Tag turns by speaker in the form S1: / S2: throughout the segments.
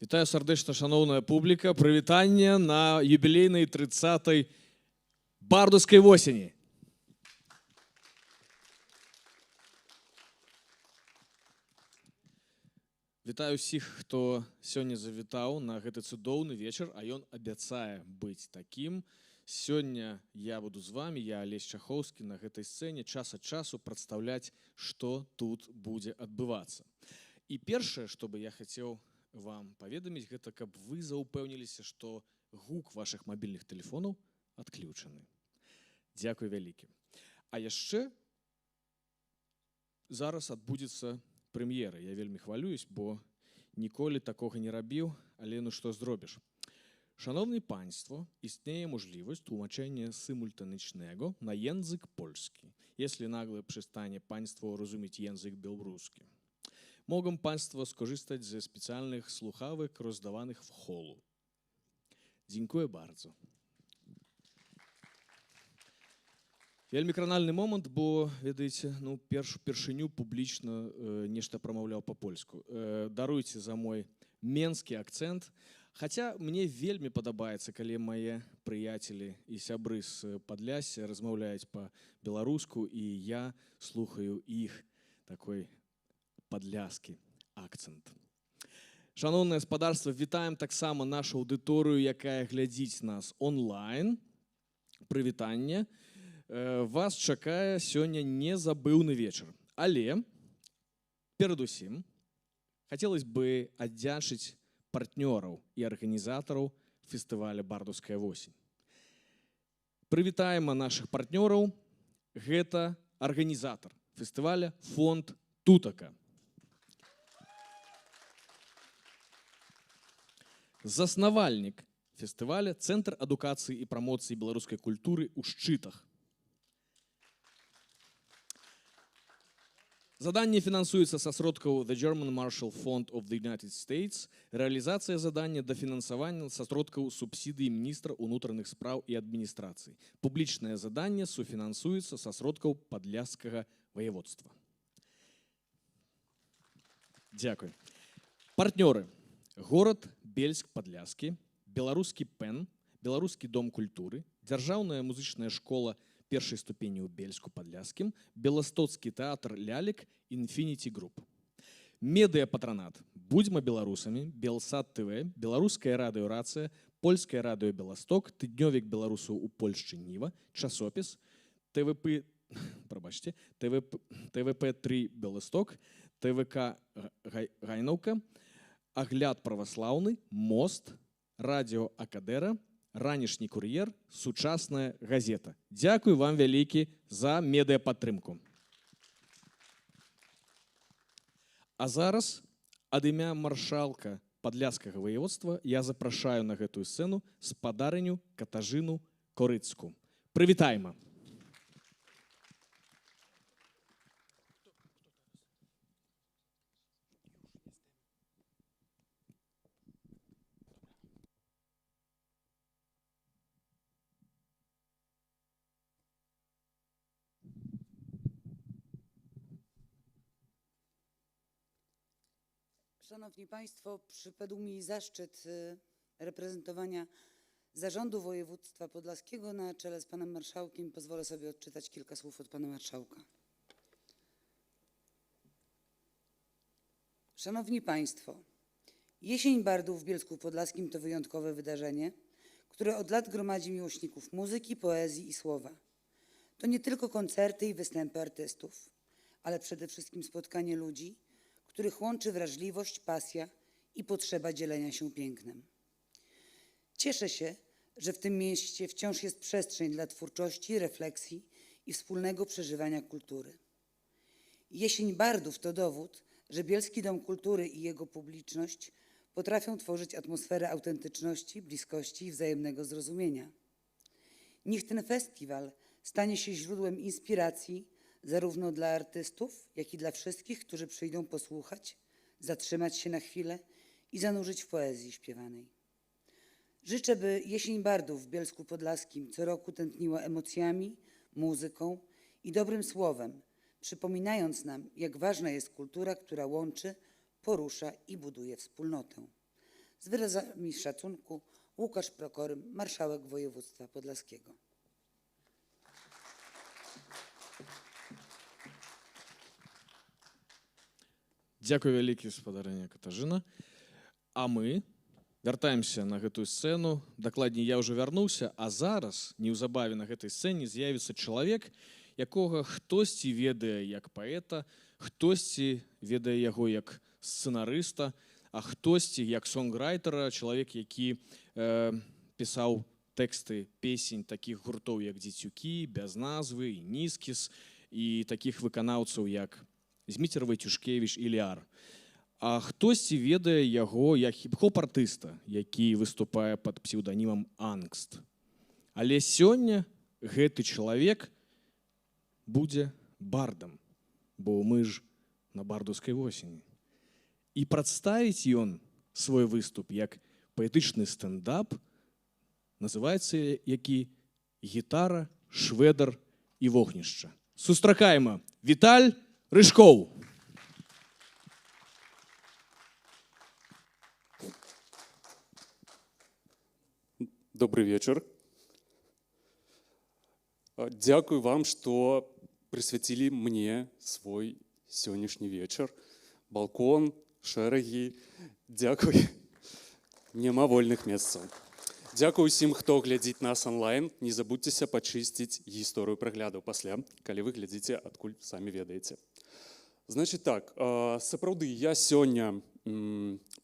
S1: Вітаю сардэчна, шаноўная публіка. Прывітанне на юбілейнай 30-й бардаўскай восені. Вітаю ўсіх, хто сёння завітаў на гэты цудоўны вечар, а ён абяцае быць такім. Сёння я буду з вами, я Алесь Чахоўскі, на гэтай сцэне час ад часу прадстаўляць, што тут будзе адбывацца. І першае, што бы я хацеў вам паведаміць, гэта каб вы заўпэўніліся, што гук вашых мабільных тэлефонаў адключаны. Дзякуй вялікі. А яшчэ зараз адбудзецца прэм'ера. Я вельмі хвалююсь, бо ніколі такога не рабіў, але ну што зробіш. Шановні панство, istnieje możliwość tłumaczenia symultanicznego na język polski, jeśli nagle przestanie państwo rozumieć język białoruski. Mogą państwo skorzystać ze specjalnych słuchawek rozdawanych w holu. Dziękuję bardzo. Вельмі кранальны момант, бо, ведаеце, ну, першыню публічна нешта прамаўляў па-польску. Даруйце за мой менскі акцэнт. Хаця мне вельмі падабаецца, калі мае прыяцелі і сябры з Падлясся размаўляюць па-беларуску, і я слухаю іх такой падляскі акцэнт. Шаноўнае гаспадарства, вітаем таксама нашу аўдыторыю, якая глядзіць нас онлайн. Прывітанне. Вас чакае сёння незабыўны вечар. Але перадусім хацелось бы аддзячыць партнёраў і арганізатараў фестываля «Бардаўская восень». Прывітаем нашых партнёраў. Гэта арганізатар фестываля фонд «Тутака». Заснавальнік фестываля Цэнтр адукацыі і прамоцыі беларускай культуры ў Шчытах. Заданне фінансуецца са сродкаў The German Marshall Fund of the United States. Рэалізацыя задання дафінансавання са сродкаў субсідыі міністра ўнутраных спраў і адміністрацыі. Публічнае заданне суфінансуецца са сродкаў падляшскага ваяводства. Дзякуй. Партнёры. Горад Бельск-Падляскі, Беларускі ПЭН, Беларускі дом культуры, Дзяржаўная музычная школа першай ступені ў Бельску-Падляскім, Беластоцкі тэатр лялек, Infinity Group. Медыа-патранат. Будзьма беларусамі, Белсат ТВ, Беларуская радыёрацыя, Польскае радыё Беласток, Тыднёвік беларусаў у Польшчы Ніва, часопіс, ТВП-3 Беласток, ТВК Гайнаўка, Агляд праваслаўны, Мост, радіо Акадера, Ранішні кур'ер, сучасная газета. Дзякуй вам вялікі за медыападтрымку. А зараз ад імя маршалка падляшскага ваяводства я запрашаю на гэтую сцэну спадарыню Катажыну Корыцку. Прывітайма.
S2: Szanowni Państwo, przypadł mi zaszczyt reprezentowania Zarządu Województwa Podlaskiego na czele z panem marszałkiem. Pozwolę sobie odczytać kilka słów od pana marszałka. Szanowni Państwo, Jesień Bardów w Bielsku Podlaskim to wyjątkowe wydarzenie, które od lat gromadzi miłośników muzyki, poezji i słowa. To nie tylko koncerty i występy artystów, ale przede wszystkim spotkanie ludzi, których łączy wrażliwość, pasja i potrzeba dzielenia się pięknem. Cieszę się, że w tym mieście wciąż jest przestrzeń dla twórczości, refleksji i wspólnego przeżywania kultury. Jesień Bardów to dowód, że Bielski Dom Kultury i jego publiczność potrafią tworzyć atmosferę autentyczności, bliskości i wzajemnego zrozumienia. Niech ten festiwal stanie się źródłem inspiracji zarówno dla artystów, jak i dla wszystkich, którzy przyjdą posłuchać, zatrzymać się na chwilę i zanurzyć w poezji śpiewanej. Życzę, by Jesień Bardów w Bielsku Podlaskim co roku tętniła emocjami, muzyką i dobrym słowem, przypominając nam, jak ważna jest kultura, która łączy, porusza i buduje wspólnotę. z wyrazami szacunku Łukasz Prokory, marszałek województwa podlaskiego.
S1: Дзякуй вялікі, спадарыня Катажына. А мы вяртаемся на гэтую сцэну. Дакладней, я ўжо вярнуўся, а зараз неўзабаве на гэтай сцэне з'явіцца чалавек, якога хтосьці ведае як паэта, хтосьці ведае яго як сцэнарыста, а хтосьці як сонграйтера, чалавек, які пісаў тэксты песень такіх гуртоў, як «Дзецюкі», «Без назвы», «Нізкіс» і такіх выканаўцаў, як Зміцерава, Тюшкевіч і Ляр. А хтосьці ведае яго як хіп-хоп-артыста, які выступае пад псеўданімам Ангст. Але сёння гэты чалавек будзе бардам, бо мы ж на бардаўскай восені. І прадставіць ён свой выступ як паэтычны стендап, называецца які «Гітара, швэдар і вогнішча». Сустракаем Віталь Рыжкоў.
S3: Добрый вечер. Дякую вам, что присвятили мне свой сегодняшний вечер. Балкон, шэрагі. Дякую. Нема вольных месцаў. Дякую усім, хто глядзіць нас онлайн. Не забудьтеся пачысціць гісторыю праглядаў пасля, калі вы глядзіце, адкуль самі ведаеце. Значит так, сапраўды, я сёння,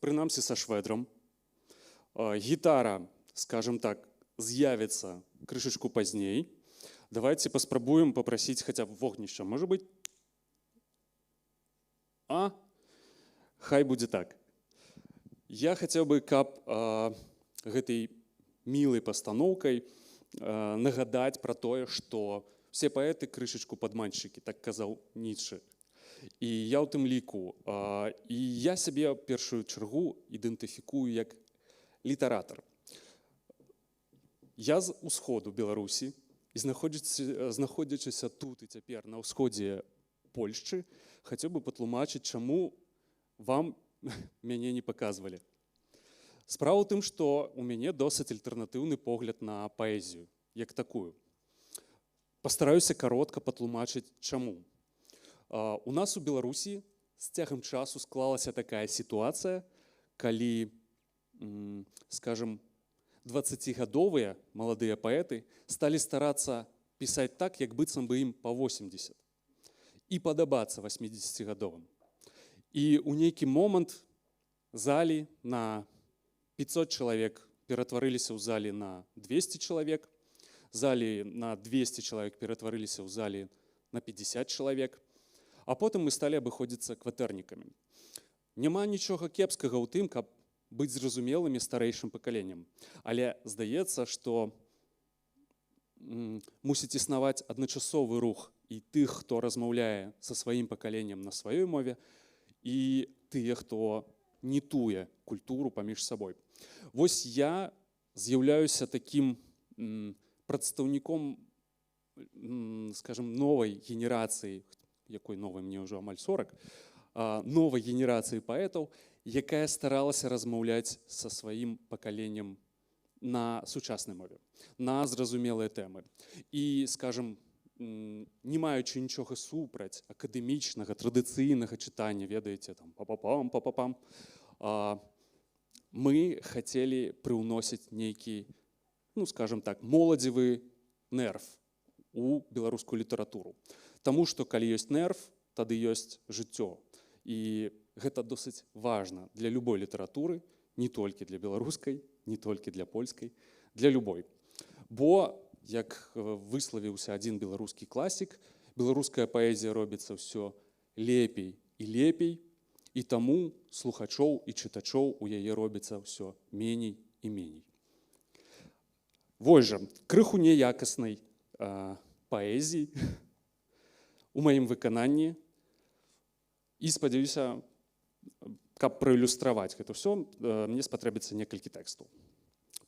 S3: прынамсі са швэдрам. Гітара, скажем так, з'явіцца крышачку пазней. Давайте паспрабуем попросить хотя бы вогнішча. Может быть? Хай будзе так. Я хотел бы, каб гэтай милой постановкой нагадать про тое, что все паэты крышачку падманшчыкі, так казаў Ніцшэ. І я ў тым ліку. І я сябе першую чаргу ідэнтыфікую як літаратар. Я з усходу Беларусі і знаходзячыся тут і цяпер на ўсходзе Польшчы, хацеў бы патлумачыць, чаму вам мяне не паказвалі. Справа ў тым, што у мяне досыць альтэрнатыўны погляд на паэзію, як такую. Пастараюся каротка патлумачыць, чаму. У нас у Беларусі з цягам часу склалася такая сітуацыя, калі, скажем, 20-гадовыя маладыя паэты сталі старацца пісаць так, як быццам бы ім па 80 і падабацца 80-гадовым. І ў нейкі момант залі на 500 чалавек ператварыліся ў залі на 200 чалавек, залі на 200 чалавек ператварыліся ў залі на 50 чалавек, а потым мы сталі абыходзіцца кватэрнікамі. Няма нічога кепскага ў тым, каб быць зразумелымі старэйшым пакаленнем. Але здаецца, што мусіць існаваць адначасовы рух і тых, хто размаўляе са сваім пакаленнем на сваёй мове, і тыя, хто нітуе культуру паміж сабой. Вось я з'яўляюся такім прадстаўніком, скажем, новай генерацыі, якой новай мне ўжо амаль 40, новай генерацыі паэтаў, якая старалася размаўляць са сваім пакаленнем на сучаснай мове, на зразумелыя тэмы. І, скажем, не маючы нічога супраць акадэмічнага, традыцыйнага чытання, ведаеце, там, па-па-пам, мы хацелі прыўносіць нейкі, скажем так, моладзевы нерв у беларускую літаратуру. Таму што калі ёсць нерв, тады ёсць жыццё. І гэта досыць важна для любой літаратуры, не толькі для беларускай, не толькі для польскай, для любой. Бо, як выславіўся адзін беларускі класік, беларуская паэзія робіцца ўсё лепей і лепей, і таму слухачоў і чытачоў у яе робіцца ўсё меней і меней. Вось жа, крыху неякаснай паэзіі у маім выкананні, і спадзяюся, каб праілюстраваць гэта ўсё, мне спатрэбіцца некалькі тэкстаў.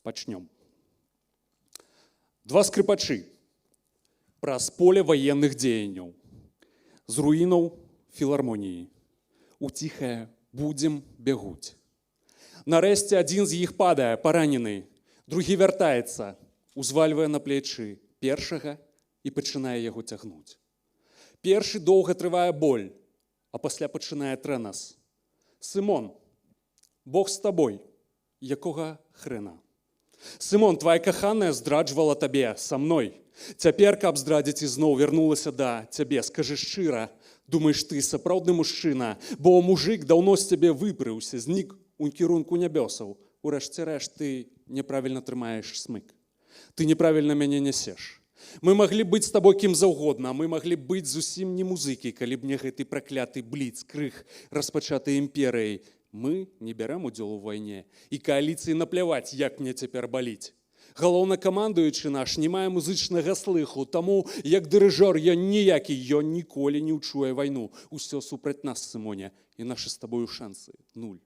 S3: Пачнём. Два скрыпачы праз поле ваенных дзеянняў, з руінаў філармоніі, у ціхае будзем бягуць. Нарэшце адзін з іх падае, паранены. Другі вяртаецца, узвальвае на плечы першага і пачынае яго цягнуць. Першы доўга трывае боль, а пасля пачынае трэнас. Сымон, Бог з табой, якога хрена? Сымон, твая каханая здраджвала табе са мной. Цяпер, каб здрадзіць, ізноў вярнулася да цябе. Скажы шчыра, думаеш, ты сапраўдны мужчына, бо мужик даўно з цябе выпрыўся, знік у кірунку нябёсаў. Урэшце рэшт, ты няправільна трымаеш смык. Ты неправільна мяне нясеш. Мы маглі быць з табой кім заўгодна, мы маглі быць зусім не музыкі, калі б не гэты пракляты бліц, крых, распачаты імперыяй. Мы не бярем удзел у вайне, і кааліцыі напляваць, як мне цяпер баліць. Галоўнакамандуючы наш не мае музычнага слыху, таму, як дырыжор, ён ніякі, ён ніколі не ўчуе вайну. Усё супраць нас, Сымоне, і нашы з табою шансы нуль.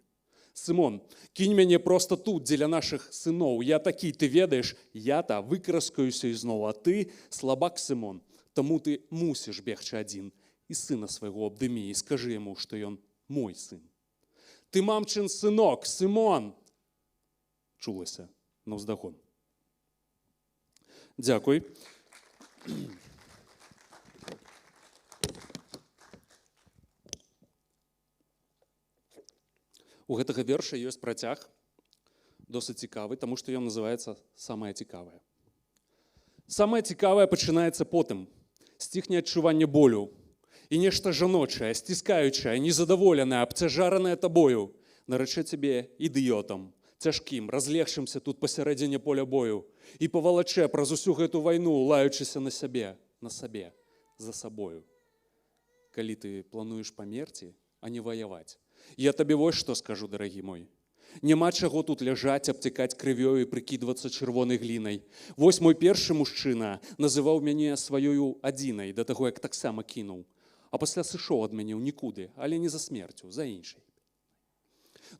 S3: Сымон, кінь мяне проста тут, дзеля нашых сыноў. Я такі, ты ведаеш, я-то выкараскаюся ізноў, а ты слабак, Сымон. Таму ты мусіш бегчы адзін. І сына свайго абдымі, і скажы яму, што ён мой сын. Ты мамчин сынок, Сымон! Чулася навздагон. Дзякуй. У гэтага верша ёсць працяг, досыць цікавы, таму што ён называецца «Самае цікавае». Самае цікавае пачынаецца потым. Сціхне адчуванне болю. І нешта жаночае, сціскаючае, незадаволенае, абцяжаранае табою, нарачэ цябе ідыётам, цяжкім, разлегшымся тут пасярэдзіне поля бою і павалачэ праз усю гэту вайну, лаючыся на сабе, за сабою. Калі ты плануеш памерці, а не ваяваць. Я табе вось што скажу, дарагі мой. Няма чаго тут ляжаць, абцякаць крывёю і прыкідвацца чырвонай глінай. Вось мой першы мужчына называў мяне сваёю адзінай, да таго, як таксама кінуў. А пасля сышоў ад мяне ў нікуды, але не за смерцю, за іншай.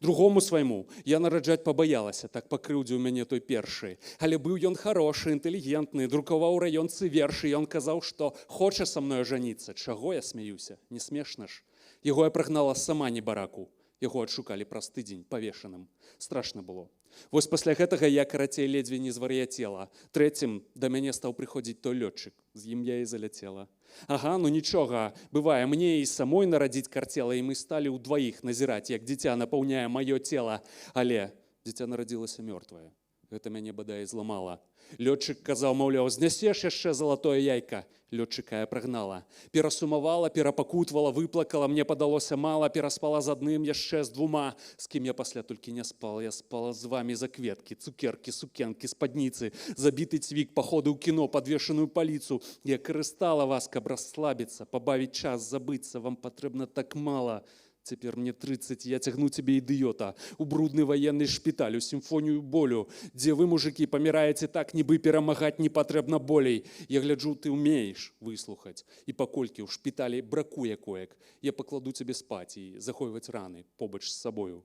S3: Другому свайму я нараджаць пабаялася, так пакрыўдзіў мяне той першы. Але быў ён харошы, інтэлігентны, друкаваў у раёнцы вершы, ён казаў, што хоча са мною жаніцца. Чаго я смяюся? Не смешна ж. Яго я прагнала сама небараку. Яго адшукалі праз тыдзень павешаным. Страшна было. Вось пасля гэтага я, карацей, ледзьве не звар'яцела. Трэцім да мяне стаў прыходзіць той лётчык. З ім я і заляцела. Ага, ну нічога, бывае, мне і самой нарадзіць карцела, і мы сталі ўдваіх назіраць, як дзіця напаўняе маё цела. Але дзіця нарадзілася мёртвае. Гэта мяне бадай зламала. Лётчык казаў, маўляў, знясеш яшчэ залатое яйка. Лётчыка я прагнала. Перасумавала, перапакутвала, выплакала, мне падалося мала, пераспала з адным, яшчэ з двума. З кім я пасля толькі не спала. Я спала з вамі за кветкі, цукеркі, сукенкі, спадніцы, забіты цвік, паходы ў кіно, падвешаную паліцу. Я карыстала вас, каб расслабіцца, пабавіць час, забыцца. Вам патрэбна так мала. Цяпер мне 30, я цягну цябе ідыёта, у брудны ваенны шпіталь, у сімфонію болю, дзе вы, мужыкі, паміраеце так, нібы перамагаць не патрэбна болей. Я гляджу, ты ўмееш выслухаць. І паколькі ў шпіталі бракуе коек, я пакладу цябе спаць і захоўваць раны побач з сабою.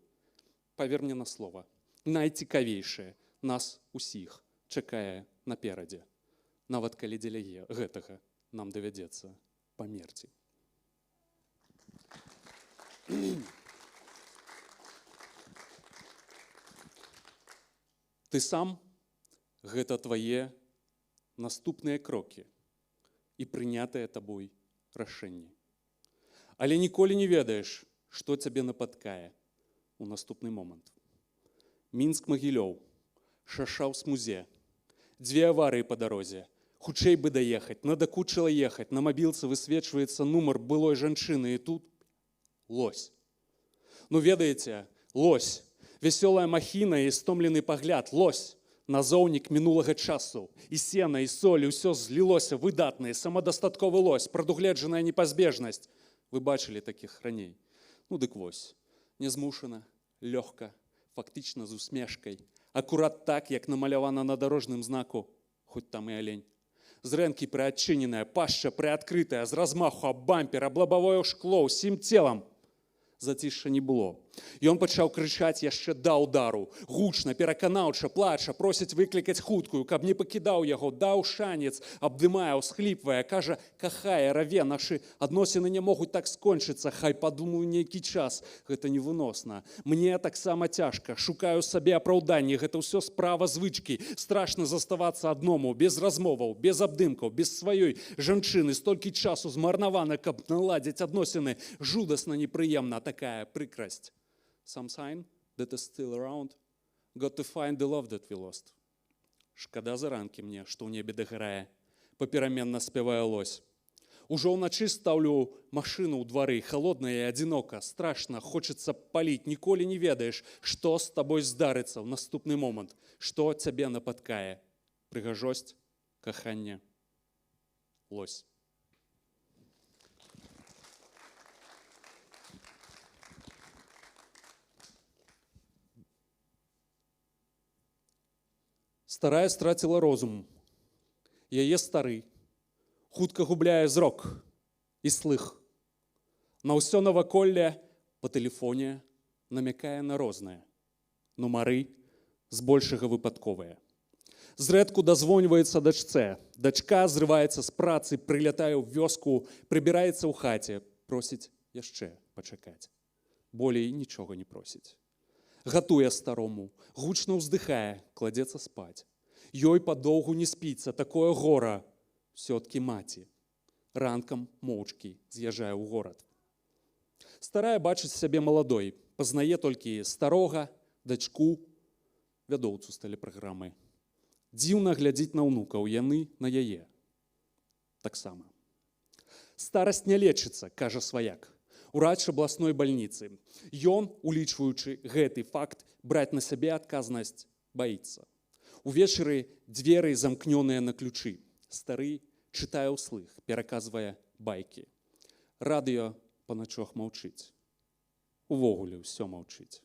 S3: Павер мне на слова, найцікавейшае нас усіх чакае наперадзе. Нават калі дзеля гэтага нам давядзецца памерці. Ты сам – гэта твае наступныя крокі і прынятыя табой рашэнні. Але ніколі не ведаеш, што цябе напаткае у наступны момант. Мінск-Магілёў, Шашаў-Смузе, 2 аварыі па дарозе. Хутчэй бы даехаць, надакучыла ехаць, на мабілцы высвечваецца нумар былой жанчыны, і тут лось. Ну, ведаеце, лось. Весёлая махіна і стомлены пагляд. Лось. Назоўнік мінулага часу. І сена, і соль, і ўсё злілося выдатна. Самадастатковы лось, прадугледжаная непазбежнасць. Вы бачылі такіх раней. Ну, дык вось. Нязмушана, лёгка, фактычна з усмешкай. Акурат так, як намалявана на дарожным знаку, хоць там і алень. Зрэнкі прыадчыненая, пашча прыадкрытая, з размаху аб бампер, аб лабавое шкло, усім целам. Зацішша не было. Ён пачаў крычаць яшчэ да ўдару, гучна, пераканаўча, плача, просіць выклікаць хуткую, каб не пакідаў яго, даў шанец, абдымае, усхліпвае, кажа, кахае, раве, нашы адносіны не могуць так скончыцца, хай падумаю нейкі час, гэта невыносна. Мне таксама цяжка, шукаю сабе апраўданні, гэта ўсё справа звычкі, страшна заставацца адному, без размоваў, без абдымкаў, без сваёй жанчыны, столькі часу змарнавана, каб наладзіць адносіны, жудасна непрыемна такая прыкрасць. Some sign that is still around. Got to find the love that we lost. Шкада заранкі мне, што ў небе дагарае. Папераменна спявае лось. Ужо ўначы стаўлю машыну ў двары, халодная і адзінока, страшна, хочацца паліць, ніколі не ведаеш, што з табой здарыцца ў наступны момант, што цябе напаткае. Прыгажосць, каханне, лось. Старая страціла розум. Яе стары хутка губляе зрок і слых. На ўсё наваколле па тэлефоне намякае на рознае. Нумары збольшага выпадковыя. Зрэдку дазвоньваецца дачцэ. Дачка зрываецца з працы, прылятае ў вёску, прыбіраецца ў хаце, просіць яшчэ пачакаць. Болей нічога не просіць. Гатуе старому, гучна ўздыхае, кладзецца спаць. Ёй падоўгу не спіцца, такое гора, сёткі маці. Ранкам моўчкі з'язджае ў горад. Старая бачыць сябе маладой, пазнае толькі старога, дачку, вядоўцу з тэлепраграмы. Дзіўна глядзіць на ўнукаў, яны на яе. Таксама. Старасць не лечыцца, кажа сваяк. Урач абласной бальніцы. Ён, улічваючы гэты факт, браць на сябе адказнасць баіцца. Увечары дзверы замкнёныя на ключы. Стары чытае ўслых, пераказвае байкі. Радыё па начох маўчыць. Увогуле ўсё маўчыць,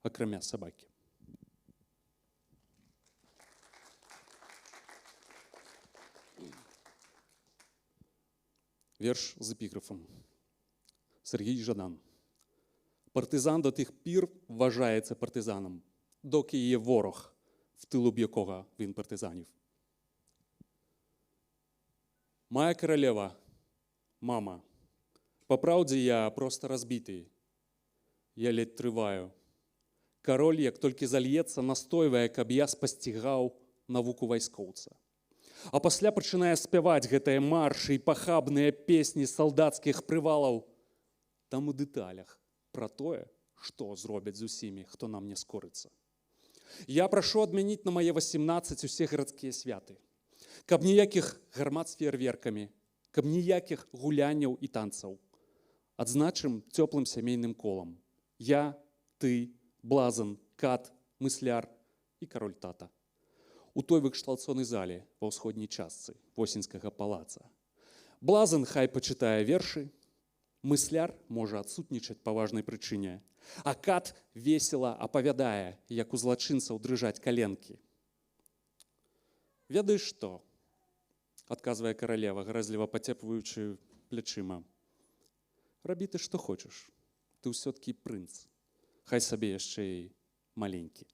S3: акрамя сабакі. Верш з эпіграфам. Сергій Жадан. Партизан до тих пір вважається партизаном, доки є ворог, в тилу б якого він партизанів. Моя королева, мама, по правді я просто розбитий. Я ледь триваю. Король, як тільки зальється, настойває, каб я спасцігав навуку вайскоўца. А пасля пачынае спяваць гэтыя маршы і пахабныя песні салдацкіх прывалаў. Там у дэталях пра тое, што зробяць з усімі, хто нам не скорыцца. Я прашу адмяніць на мае 18 усе гарадскія святы. Каб ніякіх гармат з феерверкамі, каб ніякіх гулянняў і танцаў. Адзначым цёплым сямейным колам. Я, ты, блазан, кат, мысляр і кароль тата. У той выкшталцонай зале ва ўсходняй частцы Восеньскага палаца. Блазан хай пачытае вершы, мысляр можа адсутнічаць па важнай прычыне, а кат весела апавядае, як у злачынцаў дрыжаць каленкі. Ведаеш што? Адказвае каралева, гразліва пацепваючы плячыма. Рабі ты што хочаш, ты ўсё-ткі прынц, хай сабе яшчэ і маленькі.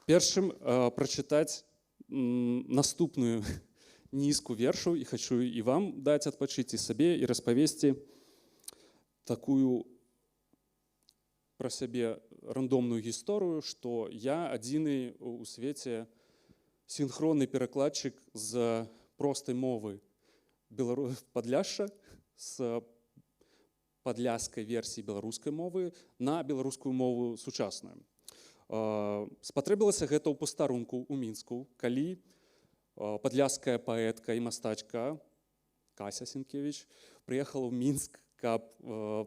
S3: Першым прачытаць наступную нізку вершаў і хачу і вам даць адпачыць і сабе і распавесці такую пра сябе рандомную гісторыю, што я адзіны у свеце сінхронны перакладчык з простай мовы Падляшша, з падляшскай версіі беларускай мовы на беларускую мову сучасную. Спатрэбілася гэта ў пастарунку ў Мінску, калі падляшская паэтка і мастачка Кася Сенкевіч прыехала ў Мінск, каб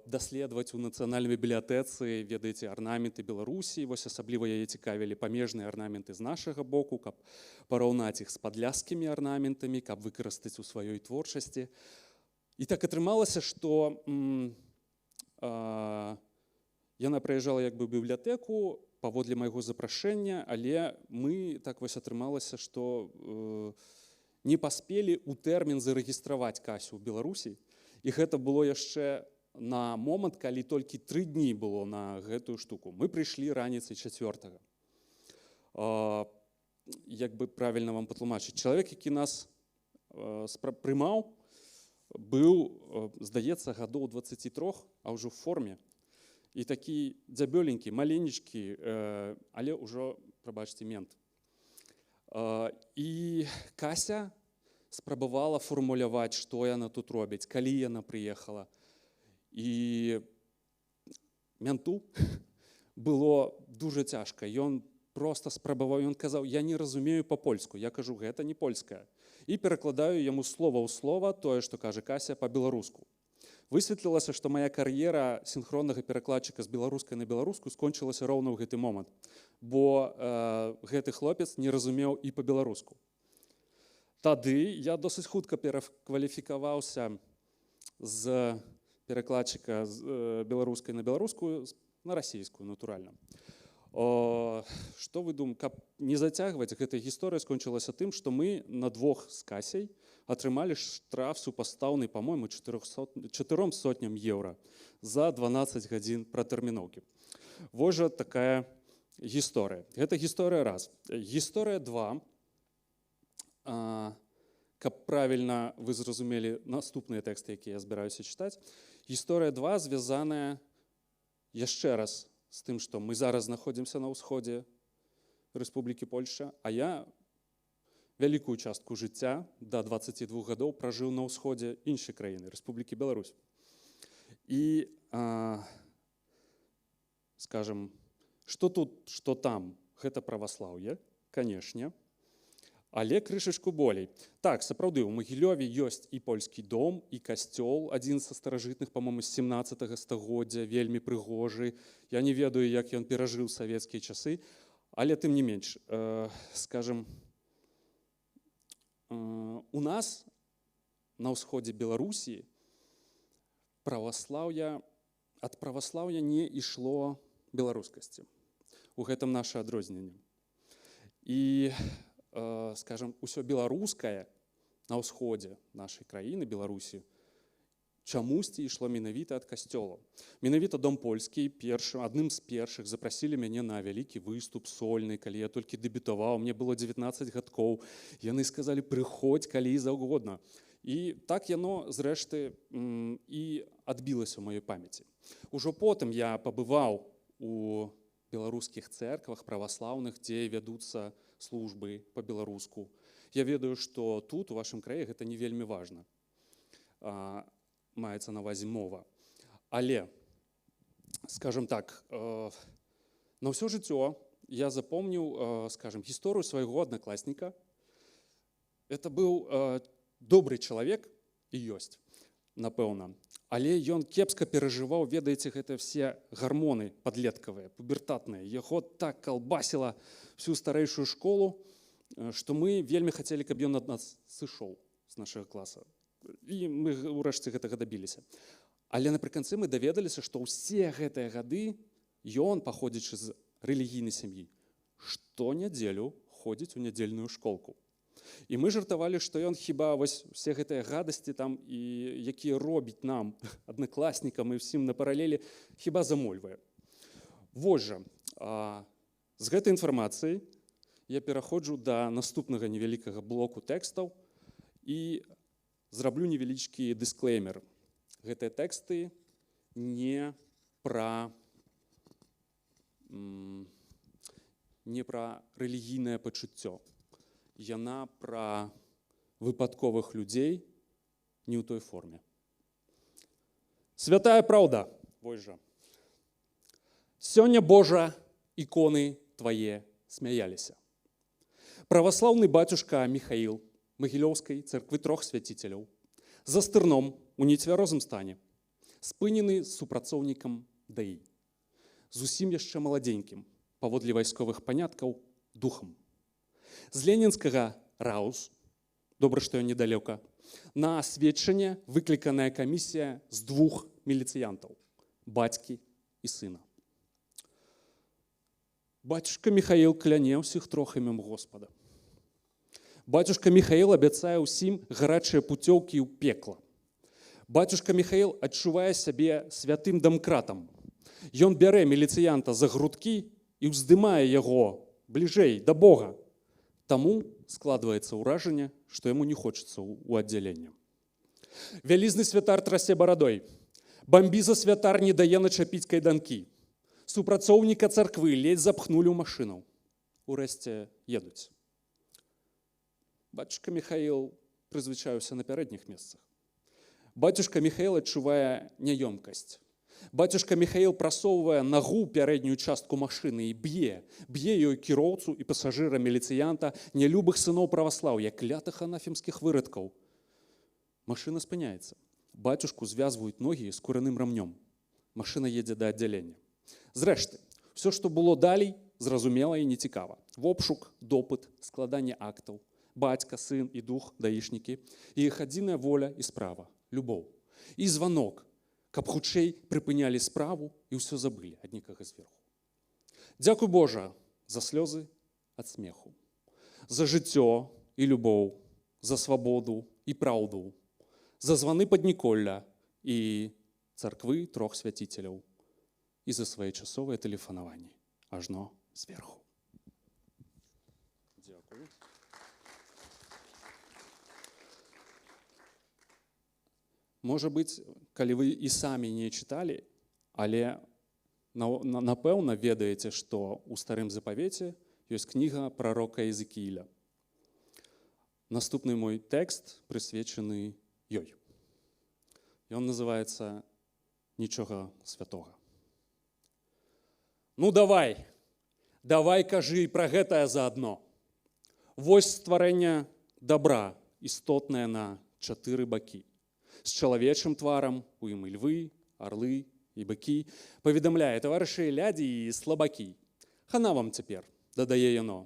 S3: даследаваць у нацыянальнай бібліятэцы, ведаеце, арнаменты Беларусі. Вось асабліва яе цікавілі памежныя арнаменты з нашага боку, каб параўнаць іх з падляшскімі арнаментамі, каб выкарыстаць у сваёй творчасці. І так атрымалася, што яна прыязджала як бы ў бібліятэку паводле майго запрашэння, але мы так вось атрымалася, што не паспелі ў тэрмін зарэгістраваць Касю ў Беларусі, і гэта было яшчэ на момант, калі толькі 3 дні было на гэтую штуку. Мы прыйшлі раніцай 4-го. Як бы правільна вам патлумачыць, чалавек, які нас прымаў, быў, здаецца, гадоў 23, а ўжо ў форме. І такі дзябёленькі, маленечкі, але ўжо, прабачце, мент. І Кася спрабавала фармуляваць, што яна тут робіць, калі яна прыехала. І менту было дуже цяжка. Ён проста спрабаваў, ён казаў, я не разумею па-польску. Я кажу, гэта не польская. І перакладаю яму слова ў слова тое, што кажа Кася па-беларуску. Высветлілася, што моя кар'ера сінхроннага перакладчыка з беларускай на беларускую скончылася роўна ў гэты момант, бо гэты хлопец не разумеў і па-беларуску. Тады я досыць хутка перакваліфікаваўся з перакладчыка з беларускай на беларускую на расійскую, натуральна. Што вы думаеце, каб не зацягваць, гэта гісторыя скончылася тым, што мы на 2 з Касяй атрымалі штраф супастаўны, па-мойму, 400 еўра за 12 гадзін пратэрміноўкі. Вось жа такая гісторыя. Гэта гісторыя раз. Гісторыя 2. Каб правільна вы зразумелі наступныя тэксты, якія я збіраюся чытаць. Гісторыя 2 звязаная яшчэ раз з тым, што мы зараз знаходзімся на ўсходзе Рэспублікі Польшча, а я вялікую частку жыцця да 22 гадоў пражыў на ўсходзе іншай краіны, Рэспублікі Беларусь. І, скажем, што тут, што там, гэта праваслаўе, канешне, але крышачку болей. Так, сапраўды, у Магілёве ёсць і польскі дом, і касцёл, адзін са старажытных, па-моему, з 17 стагоддзя, вельмі прыгожы. Я не ведаю, як ён перажыў савецкія часы, але тым не менш, скажем, у нас на ўсходзе Беларусі ад праваслаўя не ішло беларускасці. У гэтым наша адрозненне. І скажем, усё беларускае на ўсходзе нашай краіны, Беларусі, чамусьці ішло менавіта ад касцёла. Менавіта дом польскі адным з першых запрасілі мяне на вялікі выступ сольны, калі я толькі дэбютаваў, мне было 19 гадкоў. Яны сказалі, прыходзь калі заўгодна. І так яно, зрэшты, і адбілася ў маёй памяці. Ужо потым я пабываў у беларускіх цэрквах праваслаўных, дзе вядуцца службы па-беларуску. Я ведаю, што тут, у вашым краі, гэта не вельмі важна. Маецца на ўвазе мова. Але, скажем так, на ўсё жыццё я запомніў, скажем, гісторыю свайго аднакласніка. Это быў добры чалавек, і ёсць, напэўна. Але ён кепска перажываў, ведаеце, гэта все гармоны падлеткавыя, пубертатныя. Яго так калбасіла всю старэйшую школу, што мы вельмі хацелі, каб ён ад нас сышоў з нашага класа. І мы ўрэшце гэтага дабіліся. Але напрыканцы мы даведаліся, што ўсе гэтыя гады ён, паходзячы з рэлігійнай сям'і, штонядзелю ходзіць у нядзельную школку. І мы жартавалі, што ён хіба вось усе гэтыя гадасці там, і якія робіць нам, аднакласнікам і ўсім на паралелі, хіба замольвае. Вось жа, з гэтай інфармацыяй я пераходжу да наступнага невялікага блоку тэкстаў і зраблю невялічкі дысклеймер. Гэтыя тэксты не пра рэлігійнае пачуццё. Яна пра выпадковых людзей не ў той форме. Святая праўда, вось жа. Сёння, Божа, іконы твае смяяліся. Праваслаўны бацюшка Міхаіл Магілёўскай царквы 3 свяціцеляў за стырном у нецвярозым стане, спынены супрацоўнікам ДАІ, зусім яшчэ маладзенькім, паводле вайсковых паняткаў, духам. З ленінскага раус, добра, што ён недалёка, на асведчанне выкліканая камісія з 2 міліцыянтаў, бацькі і сына. Бацюшка Міхаіл кляне ўсіх 3 імем Господа. Бацюшка Міхаіл абяцае ўсім гарачыя пуцёўкі ў пекла. Бацюшка Міхаіл адчувае сябе святым дамкратам. Ён бярэ міліцыянта за грудкі і ўздымае яго бліжэй да Бога. Таму складваецца ўражанне, што яму не хочацца ў аддзяленне. Вялізны святар трасе барадой. Бамбіза святар не дае начапіць кайданкі. Супрацоўніка царквы ледзь запхнулі ў машыну. Урэшце едуць. Бацюшка Міхаіл прызвычаюся на пярэдніх месцах. Бацюшка Міхаіл адчувае няёмкасць. Бацюшка Міхаіл прасоўвае нагу пярэднюю частку машыны і б'е ёй кіроўцу і пасажыра міліцыянта, нялюбых сыноў праваслаўя, клятых анафемскіх вырадкаў. Машына спыняецца. Бацюшку звязваюць ногі скураным рамнём. Машына едзе да аддзялення. Зрэшты, ўсё, што было далей, зразумела і нецікава. Вобшук, допыт, складанне актаў, бацька, сын і дух, даішнікі, і іх адзіная воля і справа, любоў. І званок, каб хутчэй прыпынялі справу і ўсё забылі ад некага зверху. Дзякуй Божа за слёзы ад смеху, за жыццё і любоў, за свабоду і праўду, за званы падніколля і царквы трох свяціцеляў і за своечасовае тэлефанаванне ажно зверху. Дзякую. Можа быць, калі вы і самі не чыталі, але напэўна ведаеце, што ў старым запавеце ёсць кніга прарока Езекііля. Наступны мой тэкст прысвечаны ёй. Ён называецца «Нічога святога». Ну давай кажы пра гэтае заадно. Вось стварэнне дабра, істотнае на 4 бакі. З чалавечым тварам, у ім і львы, арлы і быкі, паведамляе таварышы лядзі і слабакі. Хана вам цяпер, дадае яно,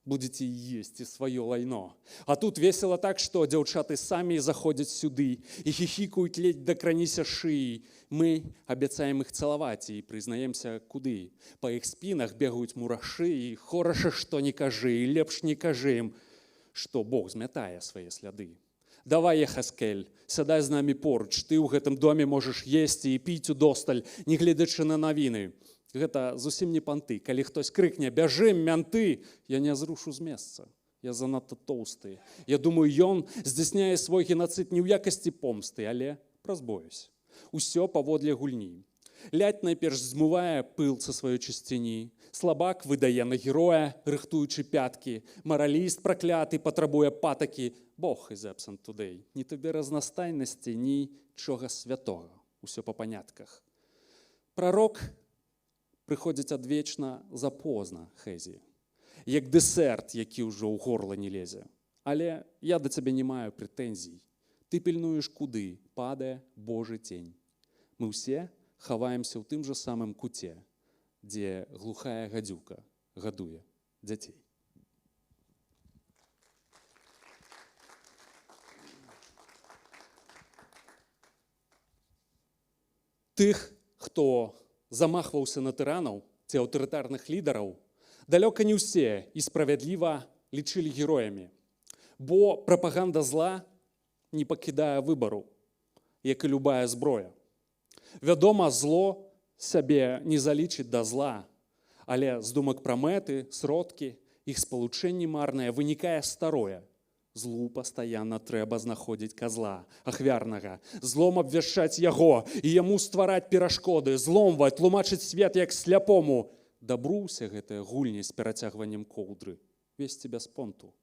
S3: будзеце есці сваё лайно. А тут весела так, што дзяўчаты самі заходзяць сюды і хіхікаюць ледзь дакраніся шыі. Мы абяцаем іх цалаваць і прызнаемся куды. Па іх спінах бегаюць мурашы і хораша, што не кажы, і лепш не кажы ім, што Бог змятае свае сляды. Давай, Ехаскель, сядай з намі поруч, ты ў гэтым доме можаш есці і піць удосталь, не гледзячы на навіны. Гэта зусім не панты. Калі хтось крыкне «Бяжым, мянты!», я не зрушу з месца. Я занадта тоўсты. Я думаю, ён здзяйсняе свой генацыд не ў якасці помсты, але празбоюсь. Усё паводле гульні. Лядь найперш змывае пыл са сваёй чысціні. Слабак выдае на героя, рыхтуючы пяткі. Мараліст пракляты патрабуе патакі. Бог is absent today. Ні тобі разнастайнасці, нічога святога. Усё па панятках. Прарок прыходзіць адвечна запозна, Хезі. Як дэсерт, які ўжо ў горла не лезе. Але я да цябе не маю прэтэнзій. Ты пільнуеш куды падае Божы цень. Мы ўсе хаваемся ў тым жа самым куце, дзе глухая гадзюка гадуе дзяцей. Тых, хто замахваўся на тыранаў ці аўтарытарных лідараў, далёка не ўсе і справядліва лічылі героямі, бо прапаганда зла не пакідае выбару, як і любая зброя. Вядома, зло сябе не залічыць да зла, але з думак пра мэты, сродкі, іх спалучэнні марнае вынікае старое. Злу пастаянна трэба знаходзіць казла, ахвярнага, злом абвяшчаць яго і яму ствараць перашкоды, зломваць, тлумачыць свет як сляпому. Дабруся гэтыя гульні з перацягваннем коўдры, весці без понту.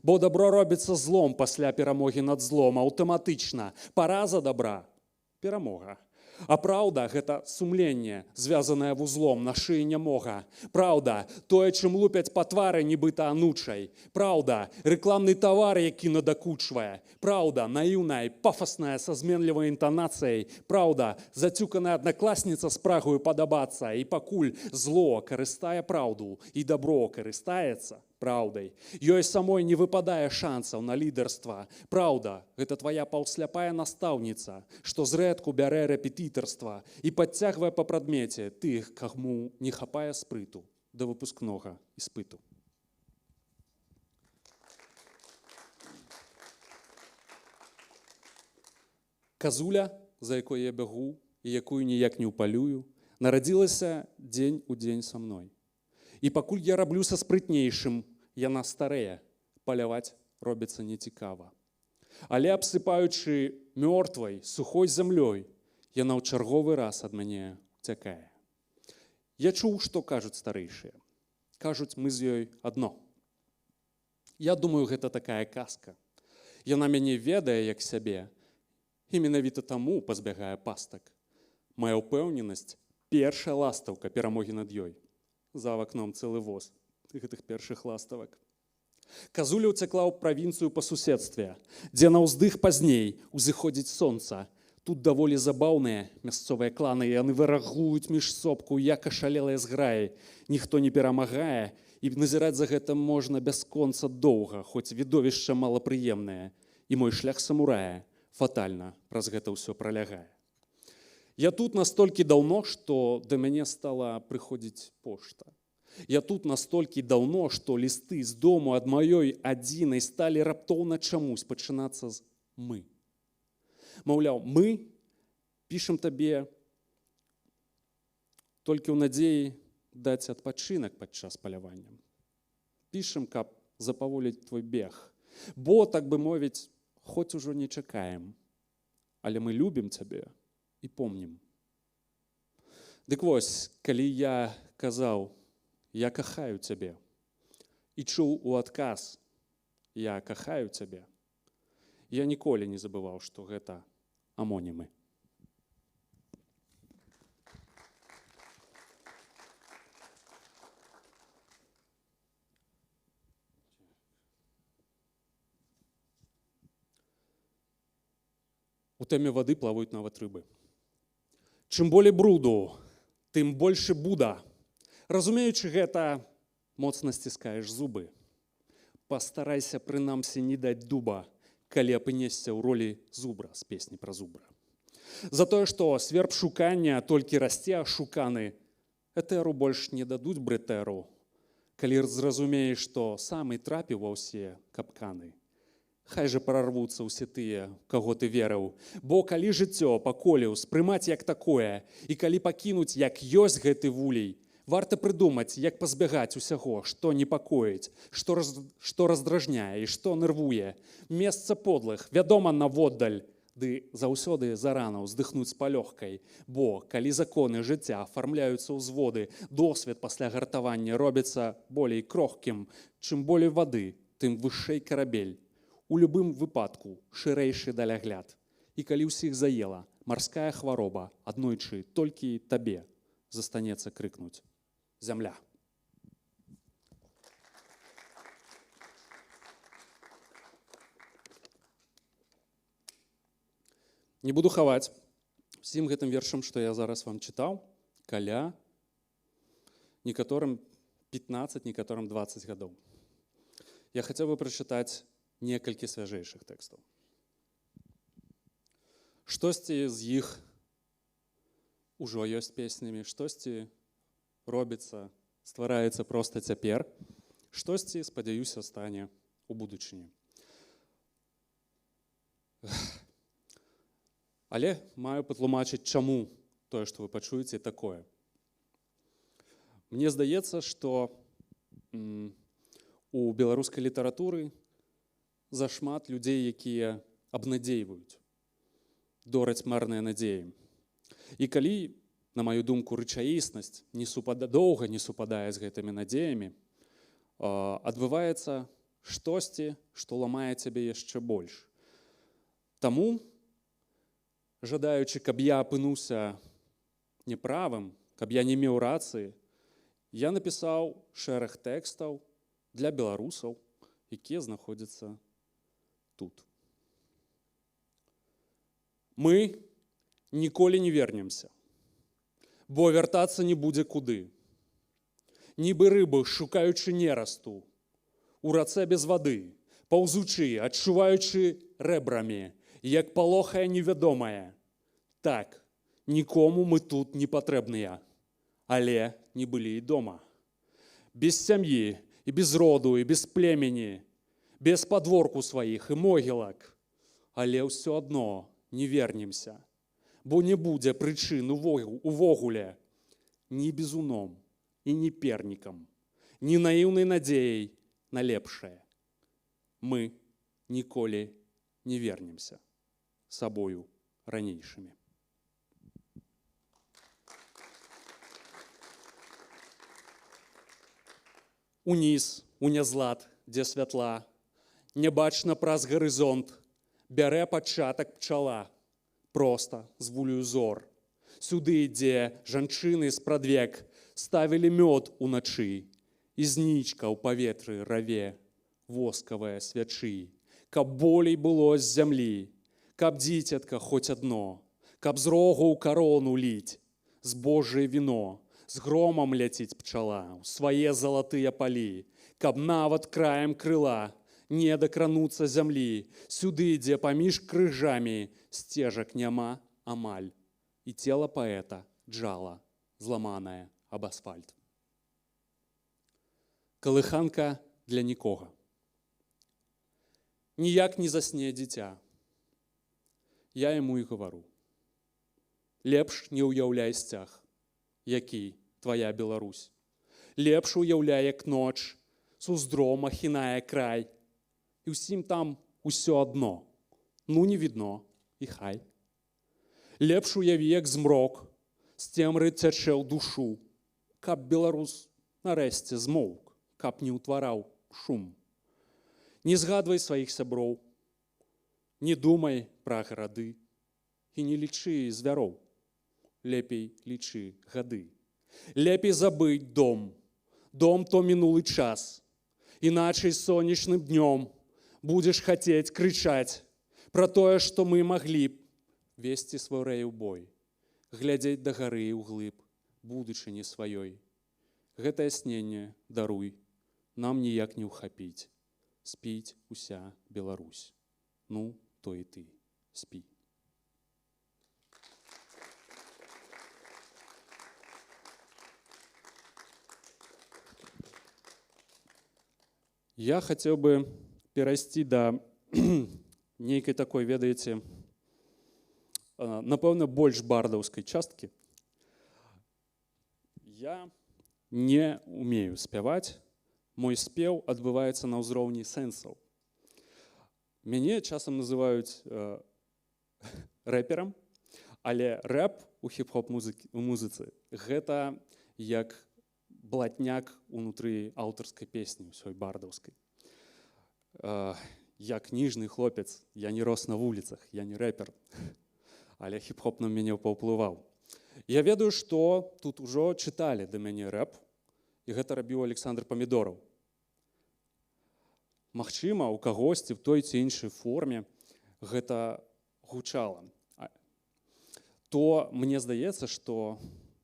S3: Бо дабро робіцца злом пасля перамогі над злом, аўтаматычна. Параза дабра – перамога. А праўда – гэта сумленне, звязанае вузлом на шыі нямога. Праўда – тое, чым лупяць па твары, нібыта анучай. Праўда – рэкламны тавар, які надакучвае. Праўда – наіўная і пафасная са зменлівай інтанацыяй. Праўда – зацюканая аднакласніца з прагаю падабацца. І пакуль зло карыстае праўду і дабро карыстаецца праўдай. Ёй самой не выпадае шансаў на лідарства. Праўда – гэта твая паўсляпая настаўніца, што зрэдку бярэ рэпетытарства і падцягвае па прадмеце тых, каму не хапае спрыту да выпускнога іспыту. Казуля, за якой я бягу і якую ніяк не ўпалюю, нарадзілася дзень у дзень са мной. І пакуль я раблю са спрытнейшым, яна старэе, паляваць робіцца нецікава. Але абсыпаючы мёртвай, сухой зямлёй, яна ў чарговы раз ад мяне уцякае. Я чуў, што кажуць старэйшыя. Кажуць, мы з ёй адно. Я думаю, гэта такая казка. Яна мяне ведае як сябе, і менавіта таму пазбягае пастак. Мая ўпэўненасць – першая ластаўка перамогі над ёй. За вакном цэлы воз гэтых першых ластавак. Казуля ўцякла ў правінцыю па суседстве, дзе на ўздых пазней узыходзіць сонца. Тут даволі забаўныя мясцовыя кланы, яны вырагуюць між собку, як ашалелыя зграі. Ніхто не перамагае, і назіраць за гэтым можна бясконца доўга, хоць відовішча малапрыемнае. І мой шлях самурая фатальна праз гэта ўсё пралягае. Я тут настолькі даўно, што да мяне стала прыходзіць пошта. Я тут настолькі даўно, што лісты з дому ад маёй адзінай сталі раптоўна чамусь пачынацца з «мы». Маўляў, мы пішам табе толькі ў надзеі даць адпачынак падчас палявання. Пішам, каб запаволіць твой бег. Бо, так бы мовіць, хоць ужо не чакаем, але мы любім цябе і помнім. Дык вось, калі я казаў, я кахаю цябе, і чуў у адказ, я кахаю цябе, я ніколі не забываў, што гэта амонімы. У тэме вады плаваюць нават рыбы. Чым болей бруду, тым больше буда. Разумеючы гэта, моцна сціскаеш зубы. Пастарайся прынамсі не даць дуба, калі апынешся ў ролі зубра з песні пра зубра. За тое, што сверб шукання толькі расце ашуканы, этэру больш не дадуць брэтэру, калі зразумееш, што сам і трапіў ва ўсе капканы. Хай жа прарвуцца ўсе тыя, каго ты верыў, бо калі жыццё паколіў спрымаць як такое, і калі пакінуць як ёсць гэты вулей, варта прыдумаць, як пазбягаць усяго, што непакоіць, што раздражняе і што нервуе. Месца подлых, вядома, наводдаль, ды заўсёды зарана ўздыхнуць з палёгкай, бо калі законы жыцця афармляюцца ўзводы, досвед пасля гартавання робіцца болей крохкім, чым болей вады, тым вышэй карабель. У любым выпадку шырэйшы далягляд. І калі ўсіх заела марская хвароба, аднойчы толькі табе застанецца крыкнуць «Зямля». Не буду хаваць усім гэтым вершам, што я зараз вам чытаў, каля некаторым 15, некаторым 20 гадоў. Я хацеў бы прачытаць некалькі свяжэйшых тэкстаў. Штосьці з іх ужо ёсць песнямі, штосьці робіцца, ствараецца проста цяпер, штосьці, спадзяюся, стане ў будучыні. Але маю патлумачыць, чаму тое, што вы пачуеце, такое. Мне здаецца, што у беларускай літаратуры зашмат людзей, якія абнадзейваюць, дораць марныя надзеі. І калі, на маю думку, рэчаіснасць доўга не супадае з гэтымі надзеямі, адбываецца штосьці, што ламае цябе яшчэ больш. Таму, жадаючы, каб я апынуўся неправым, каб я не меў рацыі, я напісаў шэраг тэкстаў для беларусаў, якія знаходзяцца тут. Мы ніколі не вернемся, бо вяртацца не будзе куды. Нібы рыбы, шукаючы нерасту, у рацэ без вады, паўзучы, адчуваючы рэбрамі, як палохае невядомае. Так, нікому мы тут не патрэбныя, але не былі і дома. Без сям'і, і без роду, і без племені, без падворку сваіх і могілак, але ўсё адно не вернемся, бо не будзе прычын увогуле ні бізуном і ні пернікам, ні наіўнай надзеяй на лепшае. Мы ніколі не вернемся сабою ранейшымі. Уніз, у нязлад, дзе святла, нябачна праз гарызонт, бярэ пачатак пчала, проста з вулю зор. Сюды, дзе жанчыны спрадвек ставілі мёд уначы, і знічка ў паветры раве, воскавыя свячы, каб болей было з зямлі, каб дзіцятка хоць адно, каб з рогу ў карону ліць, з Божае віно, з громам ляціць пчала ў свае залатыя палі, каб нават краем крыла не дакрануцца зямлі, сюды, дзе паміж крыжамі сцежак няма амаль, і цела паэта джала, зламанае аб асфальт. Калыханка для нікога. Ніяк не засне дзіця. Я яму і гавару. Лепш не ўяўляй сцяг, які твая Беларусь. Лепш уяўляй, як ноч з уздром ахінае край, і ўсім там усё адно, ну не відно, і хай. Лепш уяві, як змрок з цемры цячэ ў душу, каб беларус нарэшце змоўк, каб не ўтвараў шум. Не згадвай сваіх сяброў, не думай пра гарады і не лічы звяроў. Лепей лічы гады. Лепей забыць дом. Дом то мінулы час. Іначай сонечным днём будзеш хацець крычаць пра тое, што мы маглі б весці свой рэй у бой, глядзець да гары ў глыб будучыні сваёй. Гэтае сненне даруй, нам ніяк не ўхапіць. Спіць уся Беларусь. Ну, то і ты спі. Я хацеў бы перайсці да нейкай такой, ведаеце, напэўна, больш бардаўскай часткі. Я не умею спяваць, мой спеў адбываецца на ўзроўні сэнсаў. Мяне часам называюць рэперам, але рэп у хіп-хоп музыцы гэта як блатняк унутры аўтарскай песні ўсёй бардаўскай. Я кніжны хлопец, я не рос на вуліцах, я не рэпер, але хіп-хоп на мяне паўплываў. Я ведаю, што тут ужо чыталі да мяне рэп, і гэта рабіў Александр Памідораў. Магчыма, у кагосьці в той ці іншай форме гэта гучала. То мне здаецца, што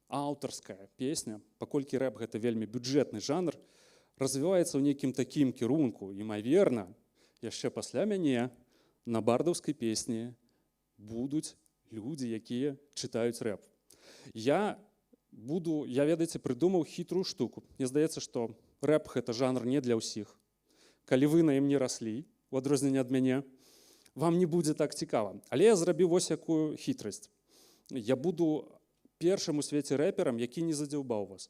S3: аўтарская песня, паколькі рэп гэта вельмі бюджэтны жанр, развіваецца ў нейкім такім кірунку. Імаверна, яшчэ пасля мяне на бардаўскай песні будуць людзі, якія чытаюць рэп. Я, ведаеце, прыдумаў хітрую штуку. Мне здаецца, што рэп гэта жанр не для ўсіх. Калі вы на ім не раслі, у адрозненне ад мяне, вам не будзе так цікава. Але я зрабіў вось якую хітрасць. Я буду першым у свеце рэперам, які не задзяўбаў вас.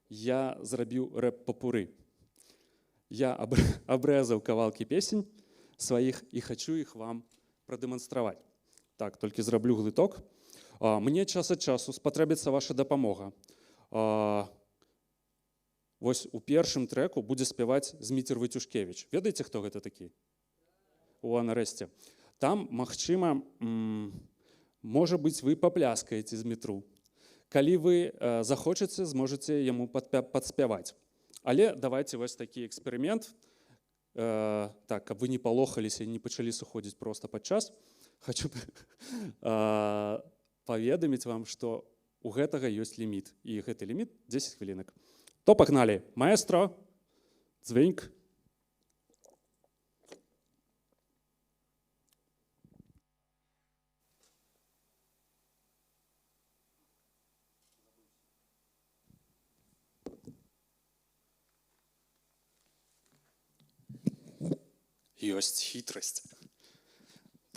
S3: Я зрабіў рэп-папуры. Я абрэзаў кавалкі песень сваіх і хачу іх вам прадэманстраваць. Так, толькі зраблю глыток. Мне час ад часу спатрэбіцца ваша дапамога. Вось у першым трэку будзе спяваць Зміцер Войцюшкевіч. Ведаеце, хто гэта такі? Нарэшце. Там, магчыма, можа быць, вы папляскаеце Змітру. Калі вы захочаце, зможаце яму падспяваць. Але давайце вось такі эксперымент. Так, каб вы не палохаліся і не пачалі сыходзіць проста падчас. Хачу паведаміць вам, што у гэтага ёсць ліміт. І гэты ліміт 10 хвілінак. То пагналі. Маэстро, дзвеньк. Ёсць хітрасць.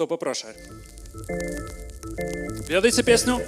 S3: То попрошу. Ведаеце песню?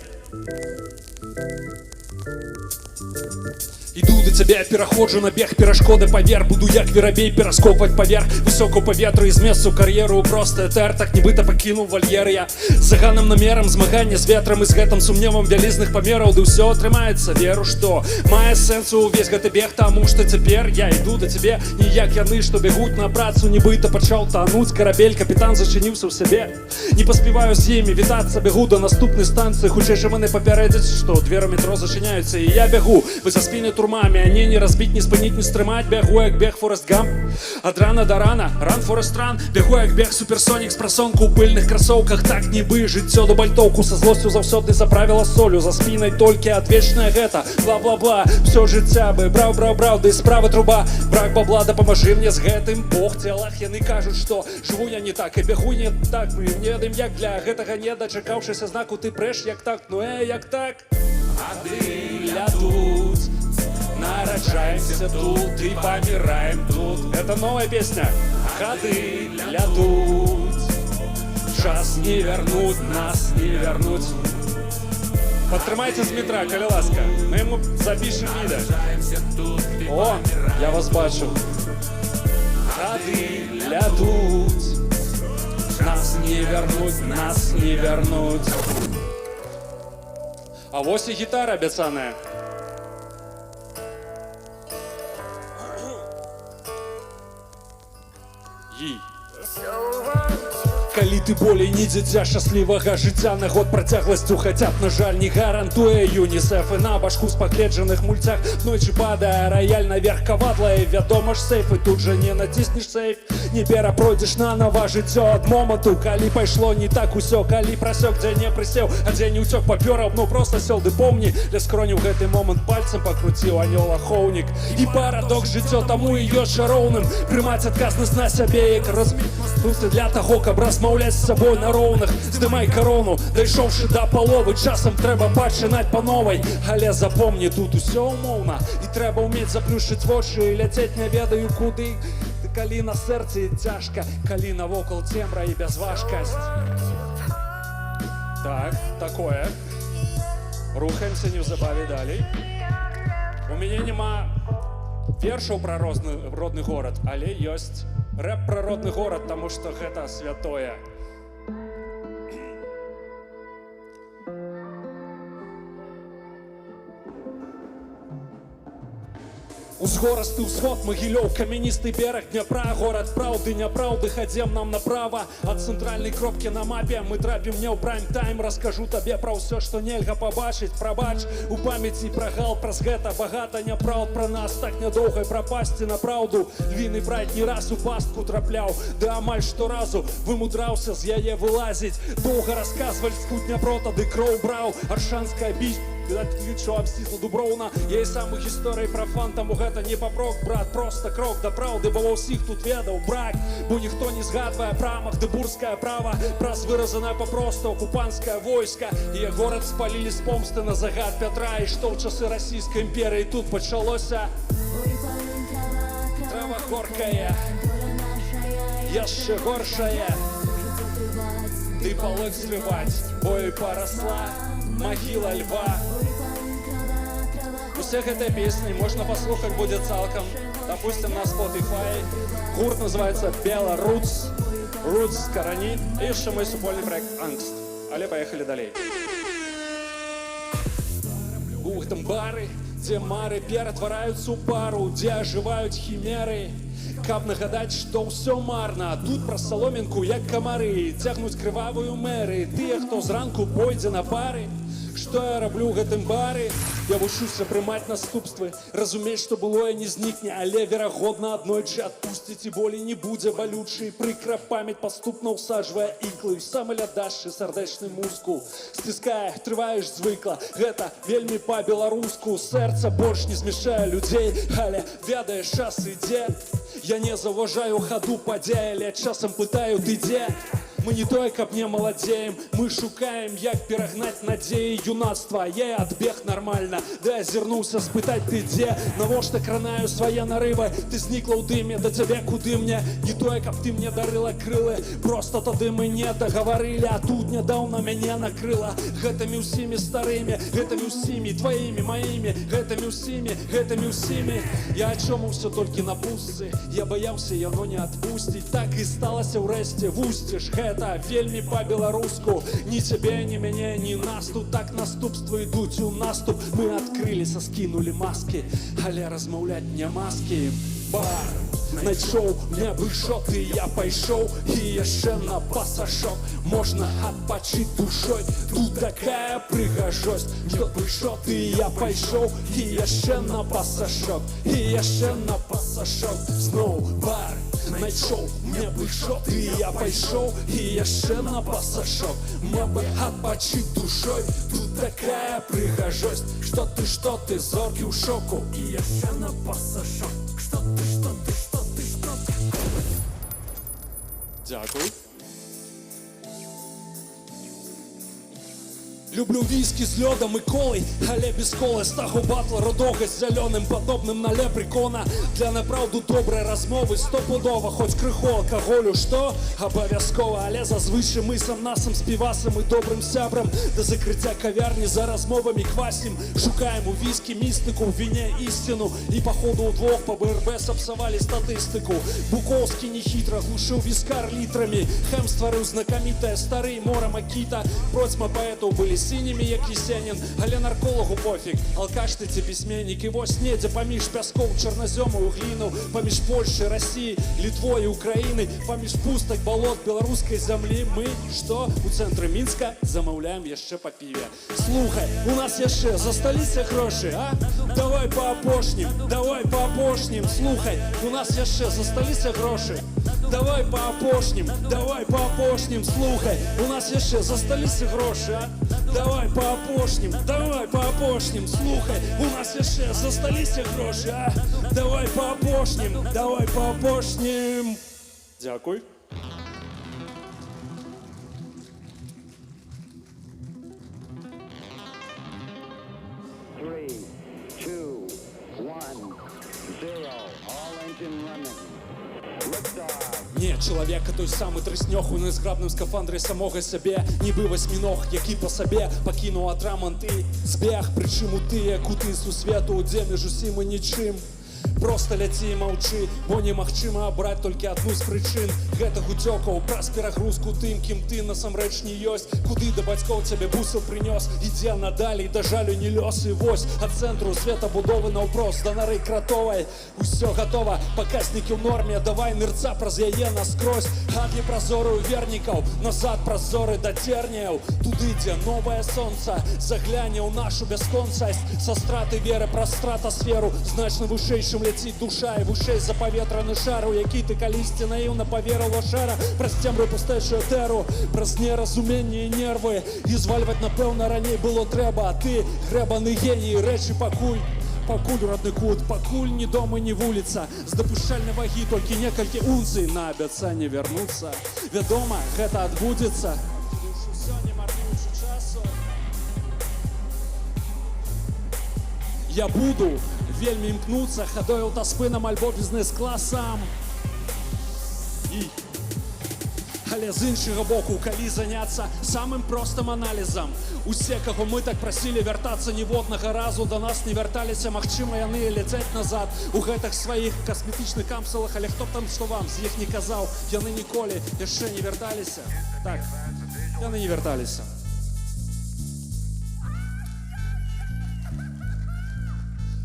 S3: Іду до цябе, пераходжу на бег, перашкоды павер, буду як верабей пераскокваць паверх высока ў паветру і змесцу кар'еру проста этэр, так нібыта пакінуў вальер я заганным намерам змагання з ветрам і з гэтым сумневам вялізных памераў, ды ўсё атрымаецца, веру, што мае сэнсу ўвесь гэты бег, таму што цяпер я іду да цябе не як яны, што бегуць на працу, нібыта пачаў тануць карабель, капітан зачыніўся ў сябе, не паспяваю з імі вітацца, бегу да наступнай станцыі, хутчэй жа мяне папярэдзяць, што дзверы метро зачыняюцца і я бегу, вы за спіны турмамі, а не разбить, не спыніць, не стрымаць, бегу як бег Форест Гамп, ад рана да рана, ран Форест ран, бегу як бег суперсонік з прасонку ў пыльных красоўках, так нібы жыццё да бальтоўку, са злосцю заўсёды заправіла солю, за спінай толькі адвечнае гэта, бла-бла-бла, всё жыцця бы браў, ды і справа труба, брак бабла, дапамажы мне з гэтым, Бог целах, яны кажуць, што жыву я не так і бегу не так, мы не ведаем як для гэтага не дачакаўшыся знаку, ты прэш як так, ну як так, ады лядуць, нараджаемся тут и помираем тут. Это новая песня. Ходы лядут, час не вернуть, нас не вернуть. Падтрымайце з метра, калі ласка. Мы ему запишем відэа. О, я вас бачу. Ходы лядут, нас не вернуть, нас не вернуть. А вось і гітара абяцаная. Калі ты болей не дзіця шчаслівага жыцця, на год працягласцю хаця б, на жаль, не гарантуе ЮНІСЕФ, і на башку з пагледжаных мульцях ночы падае раяль наверх кавадла, і вядома ж сейф, і тут жа не націснеш сейф, не перапройдзеш нанова жыццё ад моманту, калі пайшло не так усё, калі прасёк, дзе не прысеў, а дзе не ўцёк папёраў, ну проста сел, ды помні, ля скроню ў гэты момант пальцам пакруціў анёл ахоўнік, і парадокс жыццё таму і ёсць шароўным, прымаць адказнасць на сябе, як разміць тут для таго, каб размаўляць з сабой на роўных, здымай карону, дайшоўшы да паловы, часам трэба пачынаць па новай, але запомні, тут усё умоўна, і трэба ўмець заплюшчыць вочы і ляцець не ведаю куды, ды калі на сэрцы цяжка, калі навокал цемра і бязважкасць. Так, такое. Рухаемся неўзабаве далей. У мяне няма вершаў пра родны горад, але ёсць рэп пра родны горад, таму што гэта святое. Узгорасты ўсход, Магілёў, камяністы бераг Дняпра, горад праўды, няпраўды, хадзем нам направа, ад цэнтральнай кропкі на мапе мы трапім не ў прайм-тайм, раскажу табе пра ўсё, што нельга пабачыць, прабач, у памяці прагал, праз гэта багата няпраўд пра нас, так нядоўга прапасці на праўду, львіны браць не раз у пастку трапляў, ды амаль шторазу вымудраўся з яе вылазіць, доўга расказваць тут Дняпро, тады кроў браў, аршанская біць, лічу абсцісла Дуброўна, я і сам у гісторыі пра фан, таму гэта не папрок, брат, проста крок да праўды, бо ва ўсіх тут ведаў брак, бо ніхто не згадвае пра магдыбургскае права, праз выразанае папросту акупанцкае войска, і горад спалілі з помсты на загад Пятра, і што ў часы расійскай імперыі тут пачалося. Трава горкая, яшчэ горшая, ды палык зрываць, бою парасла магіла льва. Усе гэтыя песні можна паслухаць будзе цалкам, допустим, на Spotify. Гурт называецца Беларус, Roots карані, і яшчэ мой супольны проект Ангст. Але паехалі далей. У гэтым бары, дзе мары ператвараюцца ў пару, дзе ажываюць хімеры, каб нагадаць, што ўсё марна. Тут праз саломінку, як камары, цягнуць крывавую мэры, тыя, хто зранку пойдзе на пары. Што я раблю ў гэтым бары? Я вучуся прымаць наступствы, разумець, што былое не знікне, але верагодна аднойчы адпусціць і болей не будзе балючай. Прыкра памяць паступна ўсаджвае іклы, самы лядашчы сардэчны мускул сціскае, трываеш звыкла, гэта вельмі па-беларуску. Сэрца больш не змяшае людзей, але ведаеш, час ідзе. Я не заўважаю хаду падзей, але часам пытаю, ты дзе? Мы не той, каб не маладзеем, мы шукаем, як перагнаць надзеі юнацтва. Я адбег нормально, да азірнуўся спытаць ты дзе, навошта кранаю свае нарывы, ты знікла ў дыме, да цябе куды мне, не тое, каб ты мне дарыла крылы, просто тады мы не дагаварылі, а тут нядаўна мяне накрыла гэтымі ўсімі старымі, гэтымі ўсімі тваімі, маімі, гэтымі ўсімі. Я ачомаўся толькі на пустцы, я баяўся яно не адпусціць, так і сталася ўрэшце, вусціш гэта вельмі па-беларуску, ні цябе, ні мяне, ні нас, тут так наступствы ідуць у наступ, мы адкрыліся, скінулі маскі, але размаўляць няма з кім. Бар найшоў, мне вышоты, я пайшоў і яшчэ на пасажок, можна адпачыць душой, тут такая прыгажосць, што вышоты, я пайшоў і яшчэ на пасажок, і яшчэ на пасажок. Зноў бар найшоў, мне вышоты, я пайшоў і яшчэ на пасажок, мне бы адпачыць душой, тут такая прыгажосць, што ты зоркі ў шоку, і яшчэ на пасажок. Дякую. Люблю віскі з лёдам і колай, але без колы стагу батла рудога з зялёным, падобным на лепрекона. Для направду добрай размовы стопудова, хоць крыху алкаголю, што? Абавязкова, але зазвычай мы сам-насам з півасам і добрым сябрам да закрыцця кавярні за размовамі квасім, шукаем у віскі містыку, у віне ісціну, і паходу ўдвох па БРБ сапсавалі статыстыку. Букоўскі нехітра глушыў віскар літрамі, хэм стварыў знакамітае стары мора Макіта, процьма паэтаў былі сінімі, як Есенін, але нарколагу пофіг, алкаш ты ці пісьменнік, і вось недзе паміж пяскоў чарназёму і гліну, паміж Польшай, Расіі, Літвой і Украіны, паміж пустак балот беларускай зямлі, мы, што, у цэнтры Мінска замаўляем яшчэ па піве. Слухай, у нас яшчэ засталіся грошы, а? Давай па апошнім, слухай, у нас яшчэ засталіся грошы, давай па апошнім, слухай, у нас яшчэ засталіся грошы, а? Давай па апошнім, слухай, у нас яшчэ засталіся грошы, а? Давай па апошнім. Дзякуй. Не, чалавека той самы трыснёг у незграбным скафандры самога сябе, нібы васьміног, які па сабе пакінуў атрамант і збег, прычым у тыя куты сусвету, дзе між усім і нічым. Просто ляці і маўчы, бо немагчыма абраць толькі адну з прычын гэтых уцёкаў праз перагрузку тым, кім ты насамрэч не ёсць, куды да бацькоў цябе бусаў прынёс, ідзе надалей, да жалю не лёс, і вось ад цэнтру светабудовы наўпрост да нары кратовай усё гатова, паказнікі ў норме, давай нырца праз яе наскрозь, ад непразорую вернікаў назад праз зоры да церняў, туды, дзе новае сонца загляне ў нашу бясконцасць, са страты веры праз стратасферу, значна вышэйшым ляціць душа і вышэй за паветраны шар, у які ты калісьці наіўна паверыў лашара, праз цемру пустэчую тэру, праз неразуменне і нервы, і звальваць, напэўна, раней было трэба, а ты, грэбаны геній, рэчы пакуль родны кут, пакуль ні дом і ні вуліца, з дапушчальнай вагі толькі некалькі унцый, на абяцанне вярнуцца, вядома, гэта адбудзецца. Я буду вельмі імкнуцца хадой аўтаспынам альбо бізнес-класам. Але з іншага боку, калі заняцца самым простым аналізам, усе, каго мы так прасілі вяртацца ніводнага разу, да нас не вярталіся, магчыма, яны ляцяць назад у гэтых сваіх касметычных капсулах, але хто там што вам з іх не казаў, яны ніколі яшчэ не вярталіся. Так, яны не вярталіся.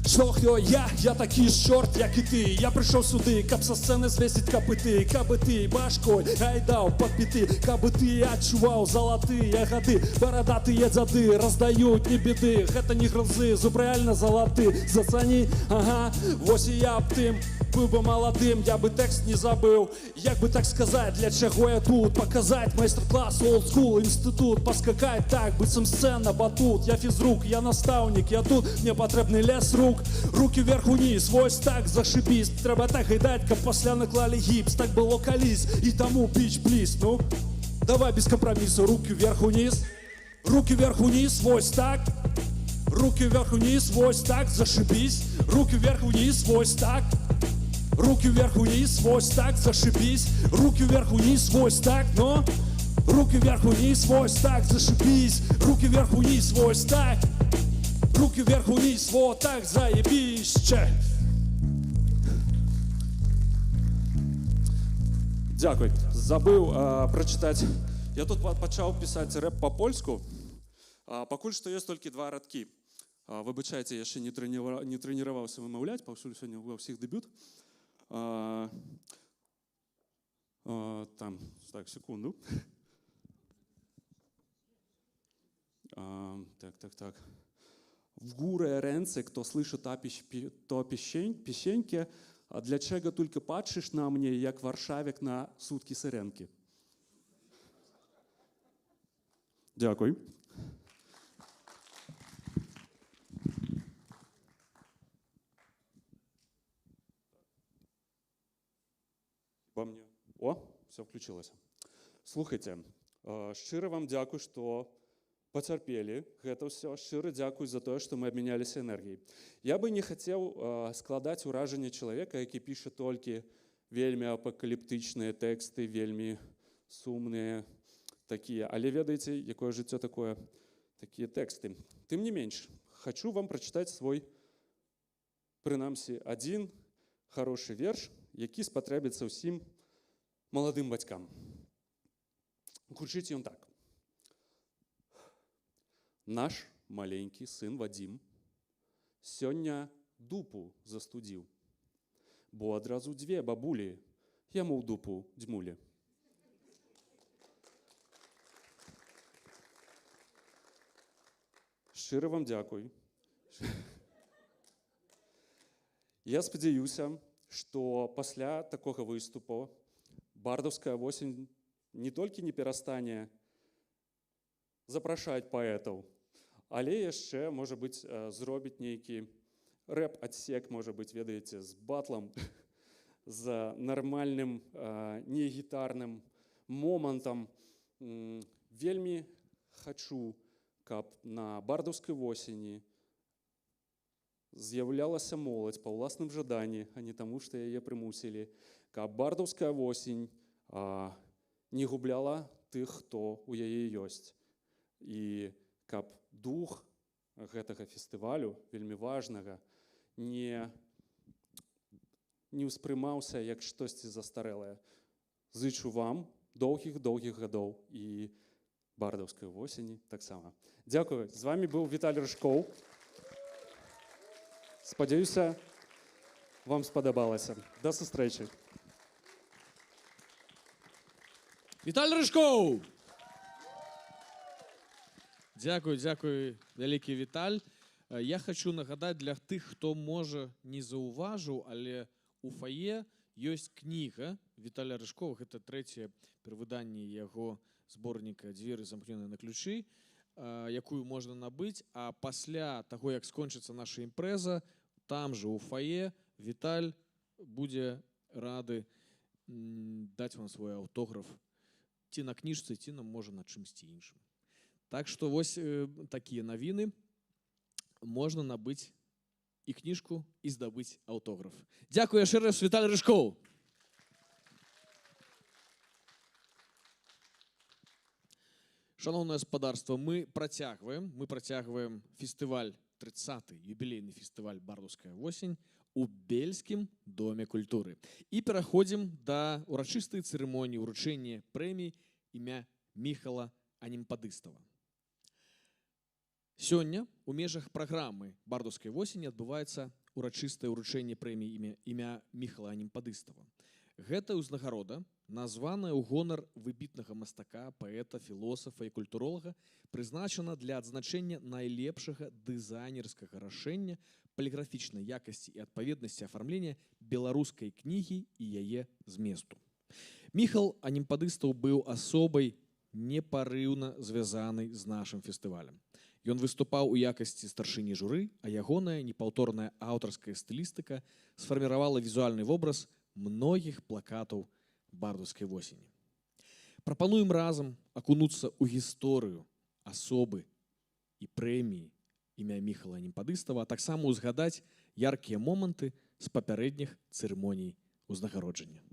S3: Чохлё, я такі ж чорт, як і ты. Я прыйшоў сюды, каб са сцэны звесіць капыты, каб ты башкой айдаў пад біты, каб ты адчуваў залатыя гады, барадатыя дзяды раздаюць не беды, гэта не грызы, зуб рэальна залаты, зацані, ага, вось і я аб тым. Быў бы маладым, я бы тэкст не забыў. Як бы так сказаць, для чаго я тут? Паказаць майстар-клас, олдскул, інстытут, паскакаць так, быццам сцэна, батут. Я фізрук, я настаўнік, я тут, мне патрэбны лес рук. Рукі вверх уніз, вось так, зашибісь. Трэба так гайдаць, каб пасля наклалі гіпс. Так было калісь, і таму біч пліс, ну. Давай без компромисса, руки вверх-вниз. Руки вверх-вниз, вось так. Руки вверх-вниз, вось так, зашибись. Руки вверх-вниз, вось так. Руки вверх-вниз, вось так, зашибись. Руки вверх-вниз, вось так, но. Руки вверх-вниз, вось так, зашибись. Руки вверх-вниз, вось так. Руки вверх-вниз, вот так, заебись. Че. Дякую. Забыв прочитати. Я тут почав писати реп по-польську. Пакуль што ёсць толькі 2 радкі. Вибачайте, я ще не тренувався вимовляти, пакуль сьогодні у всіх дебют. Там, так, секунду. Так. В górę ręce, kto słyszy to piosenkę, a dlaczego tylko patrzysz na mnie, jak warszawiak na sutki syrenki? Дякую. О, все включилось. Слухайте, щиро вам дякую, що потерпели гэта ўсё. Шчыра дзякуй за тое, што мы абмяняліся энергіяй. Я бы не хацеў складаць уражанне чалавека, які піша толькі вельмі апакаліптычныя тэксты, вельмі сумныя такія. Але ведаеце, якое жыццё такое, такія тэксты. Тым не менш, хачу вам прачытаць свой, прынамсі, адзін хорошы верш, які спатрэбіцца ўсім маладым бацькам. Гучыць ён так. Наш маленькі сын Вадзім сёння дупу застудзіў, бо адразу 2 бабулі яму ў дупу дзьмулі. Шчыра вам дзякуй. Я спадзяюся, што пасля такога выступу бардаўская восень не толькі не перастане запрашаць паэтаў, але яшчэ, можа быць, зробіць нейкі рэп-адсек, можа быць, ведаеце, з батлам, з нармальным, не гітарным момантам. Вельмі хачу, каб на бардаўскай восені з'яўлялася моладзь па ўласным жаданні, а не таму, што яе прымусілі, каб бардаўская восень не губляла тых, хто ў яе ёсць. І каб дух гэтага фестывалю, вельмі важнага, не ўспрымаўся як штосьці застарэлае. Зычу вам доўгіх-доўгіх гадоў і бардаўскай восені таксама. Дзякую. З вами быў Віталій Рыжкоў. Спадзяюся, вам спадабалася. До сустрэчы.
S1: Віталій Рыжкоў! Дзякуй, вялікі Віталь. Я хочу нагадаць для тых, хто, можа, не заўважыў, але у фае ёсць кніга Віталія Рыжкова, гэта 3е перавыданне яго зборніка «Дзверы замкнёныя на ключы», якую можна набыць, а пасля таго, як скончыцца наша імпрэза, там жа у фае Віталь будзе рады даць вам свой аўтограф ці на кніжцы, ці, можа, на чымсьці іншым. Так што вось такія навіны. Можна набыць і кніжку, і здабыць аўтограф. Дзякую яшчэ раз, Віталій Рыжкоў. Шановнае гаспадарства, мы працягваем фестываль, 30-й юбілейны фестываль «Бардаўская восень» у Бельскім доме культуры. І пераходзім да урачыстай цырымоніі ўручэння прэміі імя Міхала Анімпадыстава. Сёння у межах праграмы «Бардаўскай восені» адбываецца урачыстае ўручэнне прэміі імя Міхала Анімпадыстава. Гэта ўзнагарода, названая ў гонар выбітнага мастака, паэта, філосафа і культуролага, прызначана для адзначэння найлепшага дызайнерскага рашэння паліграфічнай якасці і адпаведнасці афармлення беларускай кнігі і яе зместу. Міхал Анімпадыстаў быў асобай непарыўна звязанай з нашым фестывалем. Ён выступаў у якасці старшыні журы, а ягоная непаўторная аўтарская стылістыка сфарміравала візуальны вобраз многіх плакатаў бардаўскай восені. Прапануем разам акунуцца ў гісторыю асобы і прэміі імя Міхала Немпадыстава, а таксама ўзгадаць яркія моманты з папярэдніх цырымоній узнагароджання.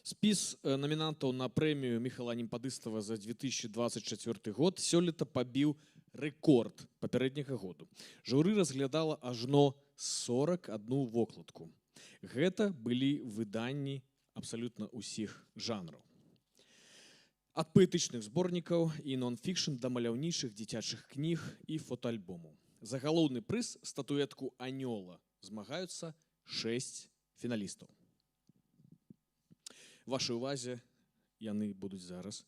S1: Спіс намінантаў на прэмію Міхала Немпадыстава за 2024 год сёлета пабіў рэкорд папярэдняга году. Журы разглядала ажно 41 вокладку. Гэта былі выданні абсалютна ўсіх жанраў. Ад паэтычных зборнікаў і нон-фікшн да маляўнічых дзіцячых кніг і фотоальбомаў. За галоўны прыз, статуэтку анёла, змагаюцца 6 фіналістаў. Вашай увазе яны будуць зараз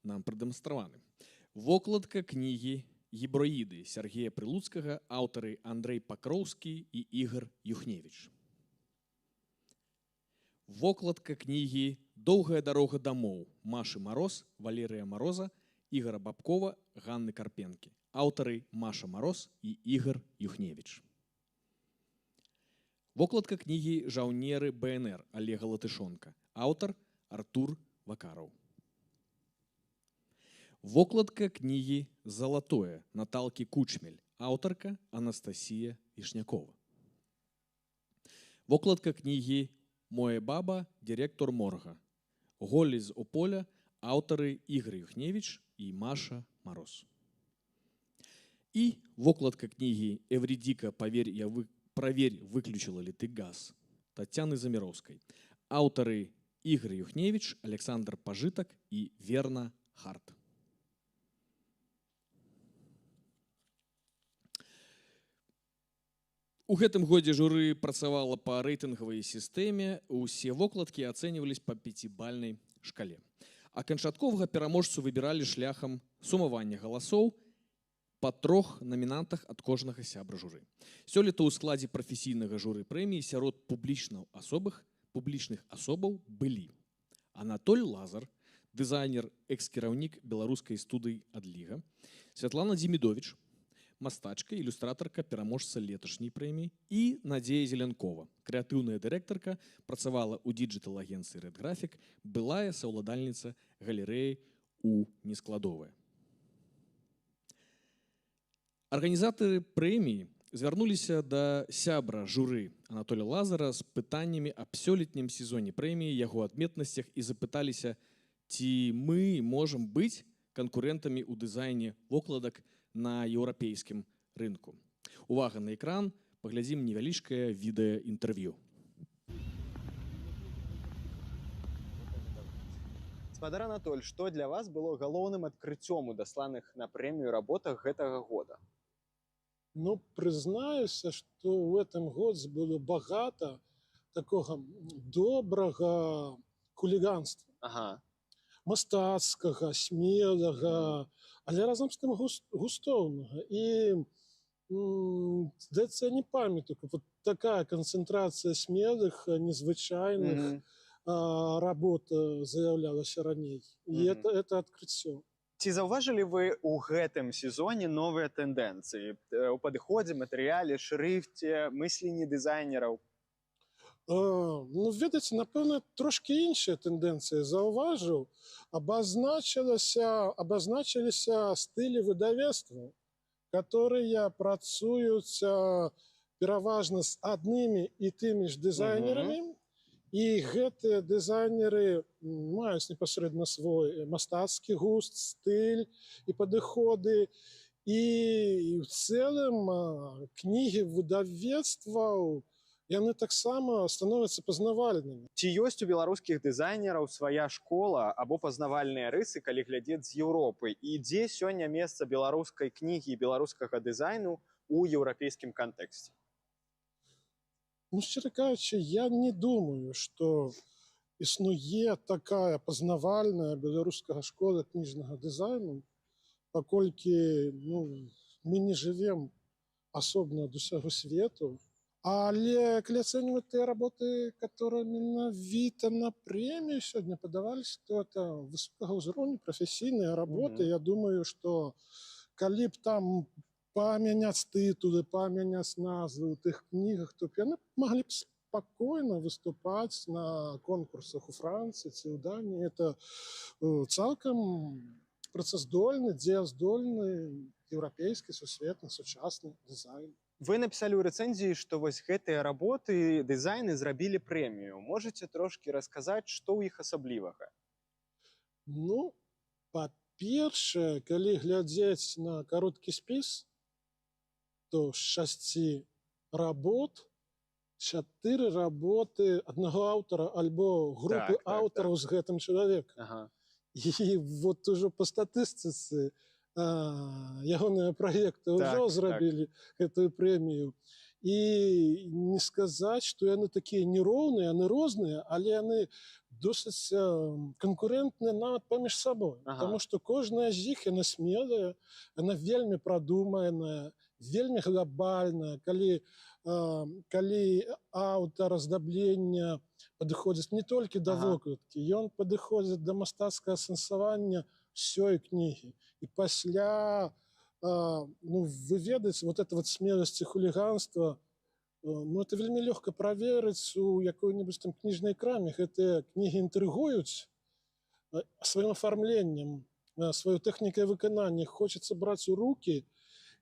S1: нам прадэманстраваны. Вокладка кнігі «Гіброіды» Сергея Прылуцкага, аўтары Андрэй Пакроўскі і Ігар Юхневіч. Вокладка кнігі «Доўгая дарога дамоў» Машы Мароз, Валерыя Мароза, Ігара Бабкова, Ганны Карпенкі. Аўтары Маша Мароз і Ігар Юхневіч. Вокладка кнігі «Жаўнеры БНР» Олега Латышонка. Аўтар Артур Вакараў. Вокладка кнігі «Залатое» Наталкі Кучмель. Аўтарка Анастасія Вішнякова. Вокладка кнігі «Моя баба, директор морга». Голі з Ополя. Аўтары Ігар Юхневіч і Маша Мароз. І вокладка кнігі «Эвридика, проверь, выключила ли ты газ» Тацяны Заміроўскай. Аўтары Ігар Юхневіч, Александр Пажытак і Верна Харт. У гэтым годзе журы працавала па рэйтынгавай сістэме. Усе вокладкі ацэньвались па 5-бальнай шкале. А канчатковага пераможцу выбіралі шляхам сумавання галасоў па 3 намінантах ад кожнага сябра журы. Сёлета ў складзе прафесійнага журы прэміі сярод публічных асобаў былі Анатоль Лазар, дызайнер, экс-кіраўнік беларускай студыі «Адліга», Святлана Дзімідовіч, мастачка, ілюстратарка, пераможца леташняй прэміі, і Надзея Зелянкова, крэатыўная дырэктарка, працавала ў дыджытал-агенцыі Red Graphic, былая саўладальніца галерэі у Нескладовая. Арганізатары прэміі звярнуліся да сябра журы Анатоля Лазара з пытаннямі аб сёлетнім сезоне прэміі, яго адметнасцях і запыталіся, ці мы можам быць канкурэнтамі ў дызайне вокладак на еўрапейскім рынку. Увага на экран, паглядзім невялічкае відэаінтэрв'ю.
S4: Спадар Анатоль, што для вас было галоўным адкрыццём у дасланых на прэмію работах гэтага года?
S5: Ну, признаюся, что в этом году было богато такого доброго хулиганства.
S4: Ага.
S5: мастацкага, смелага, але разам з тым густоўнага. І здаецца, я не памятаю, вот такая канцэнтрацыя смелых, незвычайных
S4: Мгм.
S5: работ заяўлялася раней. І
S4: Мгм.
S5: это адкрыццё.
S4: Ці заўважылі вы ў гэтым сезоне новыя тэндэнцыі ў падыходзе, матэрыяле, шрыфце, мысленні дызайнераў?
S5: Ну, ведаеце, напэўна, трошкі іншыя тэндэнцыі заўважыў. Абазначыліся стылі выдавецтваў, которые працуюць пераважна з аднымі і тымі ж дызайнерамі. І гэтыя дызайнеры маюць непасрэдна свой мастацкі густ, стыль і падыходы. І ў цэлым кнігі выдавецтваў, яны таксама становяцца пазнавальнымі.
S4: Ці ёсць у беларускіх дызайнераў свая школа або пазнавальныя рысы, калі глядзець з Еўропы? І дзе сёння месца беларускай кнігі і беларускага дызайну ў еўрапейскім кантэксце?
S5: Ну, шчыра кажучы, я не думаю, што існуе такая пазнавальная беларускага школа кніжнага дызайну, паколькі мы не жывем асобна ад усяго свету. Але калі ацэньваць тыя работы, которые менавіта на прэмію сёння падаваліся, то это высокага ўзроўню прафесійныя работы. Я думаю, што калі б там памяняць тытулы, памяняць назвы ў тых кнігах, то яны маглі б спакойна выступаць на конкурсах у Францыі ці ў Даніі. Это цалкам працаздольны, дзеяздольны еўрапейскі, сусветны, сучасны дызайн.
S4: Вы напісалі ў рэцэнзіі, што вось гэтыя работы, дызайны зрабілі прэмію. Можаце трошкі расказаць, што ў іх асаблівага?
S5: Ну, па-першае, калі глядзець на кароткі спіс, то з 6 работ 4 работы аднаго аўтара альбо групы аўтараў з гэтым чалавекам.
S4: Ага.
S5: І вот ужо па статыстыцы ягоныя праекты ўжо зрабілі гэтую прэмію. І не сказаць, што яны такія нероўныя, яны розныя, але яны досыць канкурэнтныя нават паміж сабой. Таму што кожная з іх, яна смелая, яна вельмі прадуманая, вельмі глобальная. Калі аўтар аздаблення падыходзіць не толькі да вокладкі, ён падыходзіць да мастацкага сэнсавання ўсёй кнігі. І пасля, вы ведаеце, вот эта вот смеласць і хуліганства, это вельмі лёгка праверыць у якой-небудзь там кніжнай краме. Гэтыя кнігі інтрыгуюць сваім афармленнем, сваёй тэхнікай выканання. Хочацца браць у рукі,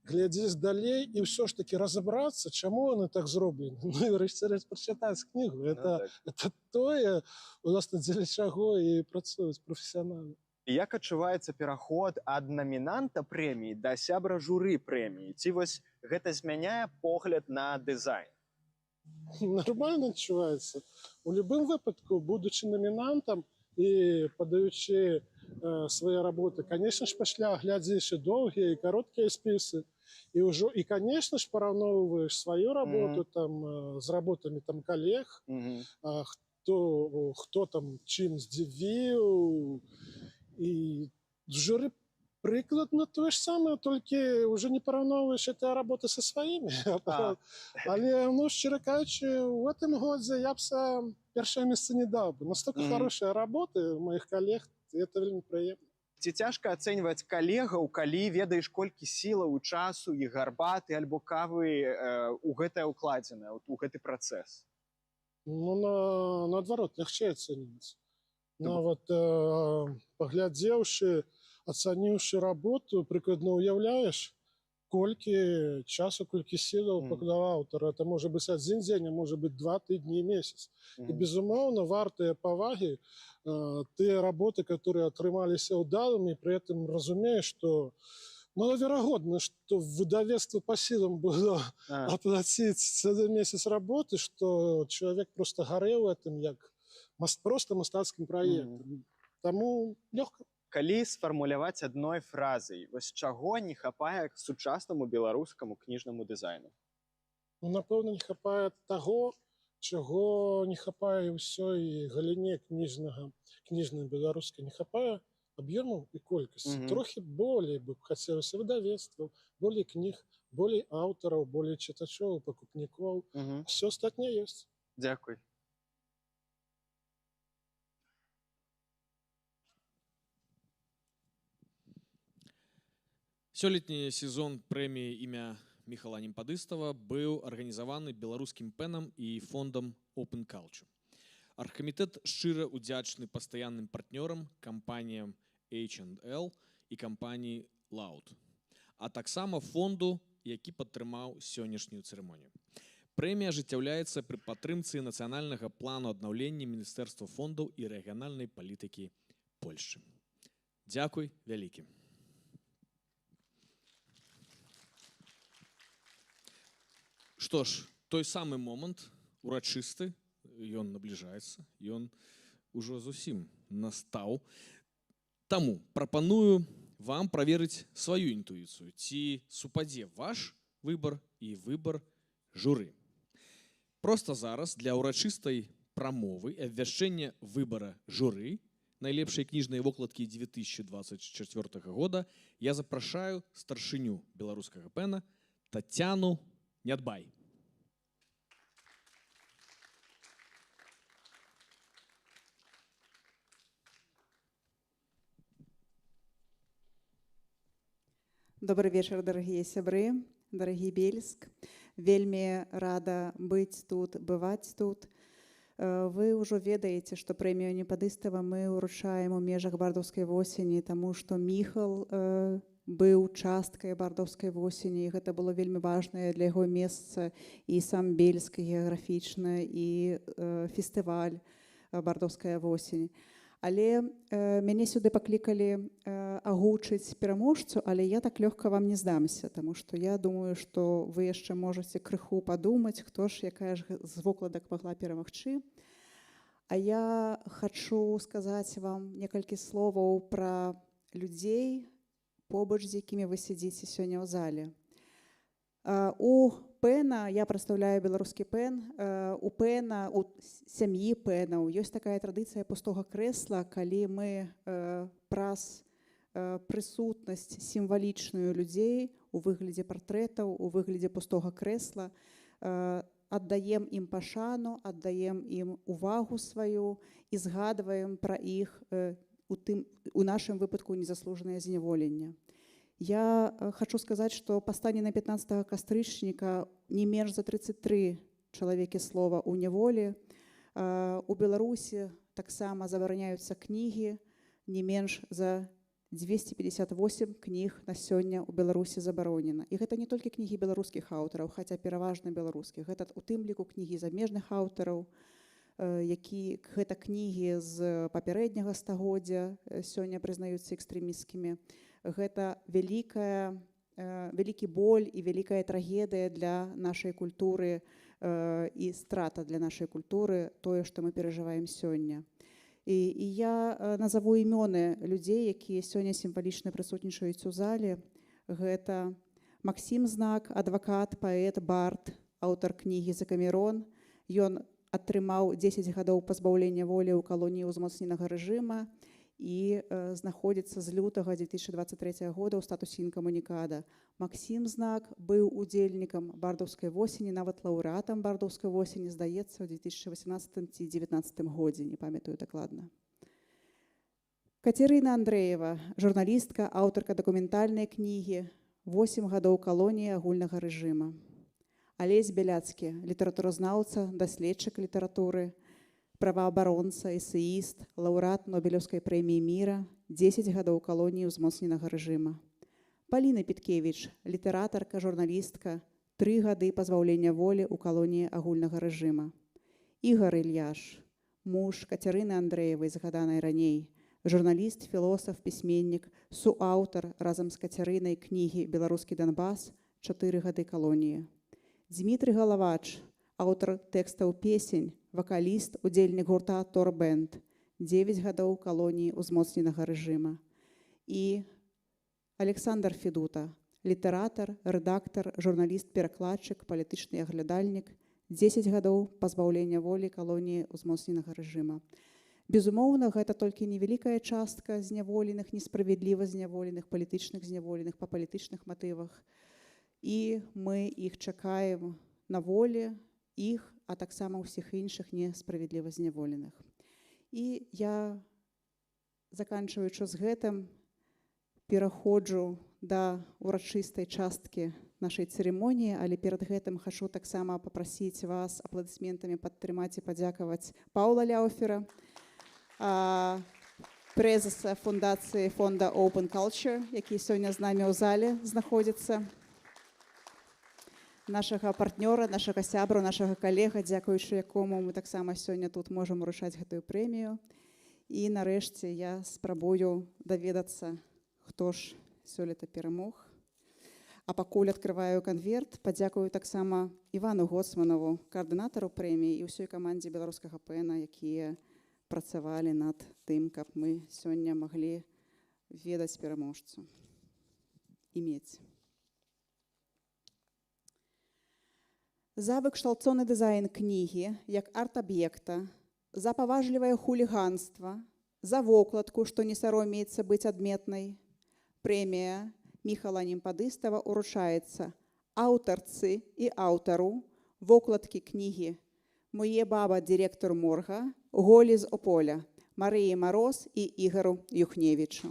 S5: глядзець далей і ўсё ж такі разабрацца, чаму яны так зроблены. Ну і рэшце рэшт прачытаць кнігу. Это тое, уласна, дзеля чаго і працуюць прафесіяналы.
S4: Як адчуваецца пераход ад намінанта прэміі да сябра журы прэміі? Ці вось гэта змяняе погляд на дызайн?
S5: Нормально адчуваецца. У любым выпадку, будучы намінантам і падаючы свае работы, конечно ж, пасля глядзіш і доўгія і кароткія спісы, і конечно ж, параўноўваеш сваю работу з работамі калег, хто там чым здзівіў. І журы прыкладна тое ж самае, толькі ўжо не параўноўваеш гэтыя работы са сваімі. Але, шчыра кажучы, у гэтым годзе я б першае месца не даў бы. Настолькі хорошыя работы маіх калег, это вельмі прыемна.
S4: Ці цяжка ацэньваць калегаў, калі ведаеш, колькі сілаў, часу і гарбаты альбо кавы у гэтае ўкладзена, у гэты працэс?
S5: Наадварот, лягчэй ацэньваць. Нават паглядзеўшы, ацаніўшы работу, прыкладна уяўляеш, колькі часу, колькі сілаў паклаў аўтар. Это можа быць 1 дзень, а можа быць 2 тыдні, месяц. І, безумоўна, вартыя павагі тыя работы, которые атрымаліся ўдалымі, пры этом разумееш, што малаверагодна, што выдавецтву па сілам было аплаціць цэлы месяц работы, што чалавек проста гарэў гэтым як проста мастацкім праектам. Таму лёгка.
S4: Калі сфармуляваць адной фразай, вось чаго не хапае сучаснаму беларускаму кніжнаму дызайну?
S5: Напэўна, не хапае таго, чаго не хапае ўсёй галіне кніжнай беларускай, не хапае аб'ёму і колькасці. Трохі болей бы хацелася выдавецтваў, болей кніг, болей аўтараў, болей чытачоў, пакупнікоў. Все астатняе ёсць.
S4: Дзякуй.
S1: Сёлетні сезон прэміі імя Міхала Немпадыстава быў арганізаваны беларускім пэнам і фондам Open Culture. Аргкамітэт шчыра ўдзячны пастаянным партнёрам, кампаніям H&L і кампаніі Loud, а таксама фонду, які падтрымаў сённяшнюю цырымонію. Прэмія ажыццяўляецца пры падтрымцы нацыянальнага плану аднаўлення Міністэрства фондаў і рэгіянальнай палітыкі Польшчы. Дзякуй вялікі. Што ж, той самы момант урачысты, ён набліжаецца, ён ужо зусім настаў. Таму прапаную вам праверыць сваю інтуіцыю, ці супадзе ваш выбар і выбар журы. Проста зараз для ўрачыстай прамовы і абвяшчэння выбара журы найлепшай кніжнай вокладкі 2024 года я запрашаю старшыню беларускага пэна Тацяну Нядбай.
S6: Добрый вечер, дорогие сябры, дорогий Бельск. Вельмі рада быць тут, бываць тут. Вы ўжо ведаеце, што прэмію Немпадыстава мы ўручаем у межах бардаўскай восені, таму што Міхал быў часткай бардаўскай восені, і гэта было вельмі важнае для яго месца, і сам Бельск геаграфічна, і фестываль бардаўская восень. Але мяне сюды паклікалі агучыць пераможцу, але я так лёгка вам не здамся, таму што я думаю, што вы яшчэ можаце крыху падумаць, хто ж, якая ж з вокладак магла перамагчы. А я хачу сказаць вам некалькі словаў пра людзей, побач з якімі вы сядзіце сёння ў зале. У Пэна, я прадстаўляю беларускі Пэн, у Пэна, у сям'і Пэнаў ёсць такая традыцыя пустога крэсла, калі мы праз прысутнасць сімвалічную людзей у выглядзе партрэтаў, у выглядзе пустога крэсла аддаем ім пашану, аддаем ім увагу сваю і згадваем пра іх у нашым выпадку незаслужанае зняволенне. Я хочу сказаць, што па стане на 15 кастрычніка не менш за 33 чалавекі слова ў няволі. У Беларусі таксама забараняюцца кнігі, не менш за 258 кніг на сёння ў Беларусі забаронена. І гэта не толькі кнігі беларускіх аўтараў, хаця пераважна беларускіх. Гэта у тым ліку кнігі замежных аўтараў, гэта кнігі з папярэдняга стагоддзя сёння прызнаюцца экстрэмісцкімі. Гэта вялікі боль і вялікая трагедыя для нашай культуры і страта для нашай культуры, тое, што мы перажываем сёння. І я назову імёны людзей, якія сёння сімвалічна прысутнічаюць у зале. Гэта Максім Знак, адвакат, паэт, бард, аўтар кнігі «Закамерон». Ён атрымаў 10 гадоў пазбаўлення волі ў калоніі ўзмоцненага рэжыма і знаходзіцца з лютага 2023 года ў статусе інкамунікада. Максім Знак быў удзельнікам бардаўскай восені, нават лаўрэатам бардаўскай восені, здаецца, ў 2018 ці 2019 годзе, не памятаю дакладна. Кацярына Андрэева, журналістка, аўтарка дакументальнай кнігі, 8 гадоў калоніі агульнага рэжыма. Алесь Бяляцкі, літаратуразнаўца, даследчык літаратуры, праваабаронца, эсеіст, лаўрэат Нобелеўскай прэміі міра, 10 гадоў калоніі ўзмоцненага рэжыма. Паліна Піткевіч, літаратарка, журналістка, 3 гады пазбаўлення волі ў калоніі агульнага рэжыма. Ігар Ільяш, муж Кацярыны Андрэевай, згаданай раней, журналіст, філосаф, пісьменнік, суаўтар разам з Кацярынай кнігі «Беларускі Донбас», 4 гады калоніі. Дзмітрый Галавач, аўтар тэкстаў песень, вакаліст, удзельнік гурта «Тор-бэнд», 9 гадоў калоніі ўзмоцненага рэжыма. І Александр Федута, літаратар, рэдактар, журналіст-перакладчык, палітычны аглядальнік, 10 гадоў пазбаўлення волі калоніі ўзмоцненага рэжыма. Безумоўна, гэта толькі невялікая частка зняволеных, несправядліва зняволеных, палітычных зняволеных па палітычных матывах. І мы іх чакаем на волі, іх, а таксама ўсіх іншых несправядліва зняволеных. І я, заканчваючы з гэтым, пераходжу да урачыстай часткі нашай цырымоніі, але перад гэтым хачу таксама папрасіць вас апладысментамі падтрымаць і падзякаваць Паўла Ляуфера, прэзіса фундацыі фонда Open Culture, які сёння з намі ў зале знаходзіцца, нашага партнёра, нашага сябра, нашага калега, дзякуючы якому мы таксама сёння тут можам уручаць гэтую прэмію. І нарэшце я спрабую даведацца, хто ж сёлета перамог. А пакуль адкрываю канверт, падзякую таксама Івану Гоцманаву, каардынатару прэміі і ўсёй камандзе беларускага ПН, якія працавалі над тым, каб мы сёння маглі ведаць пераможцу і мець. За выкшталцоны дызайн кнігі як арт-аб'екта, за паважлівае хуліганства, за вокладку, што не саромеецца быць адметнай, прэмія Міхала Немпадыстава уручаецца аўтарцы і аўтару вокладкі кнігі «Моє баба, директор морга», «Голі з Ополя», Марыі Мароз і Ігару Юхневічу.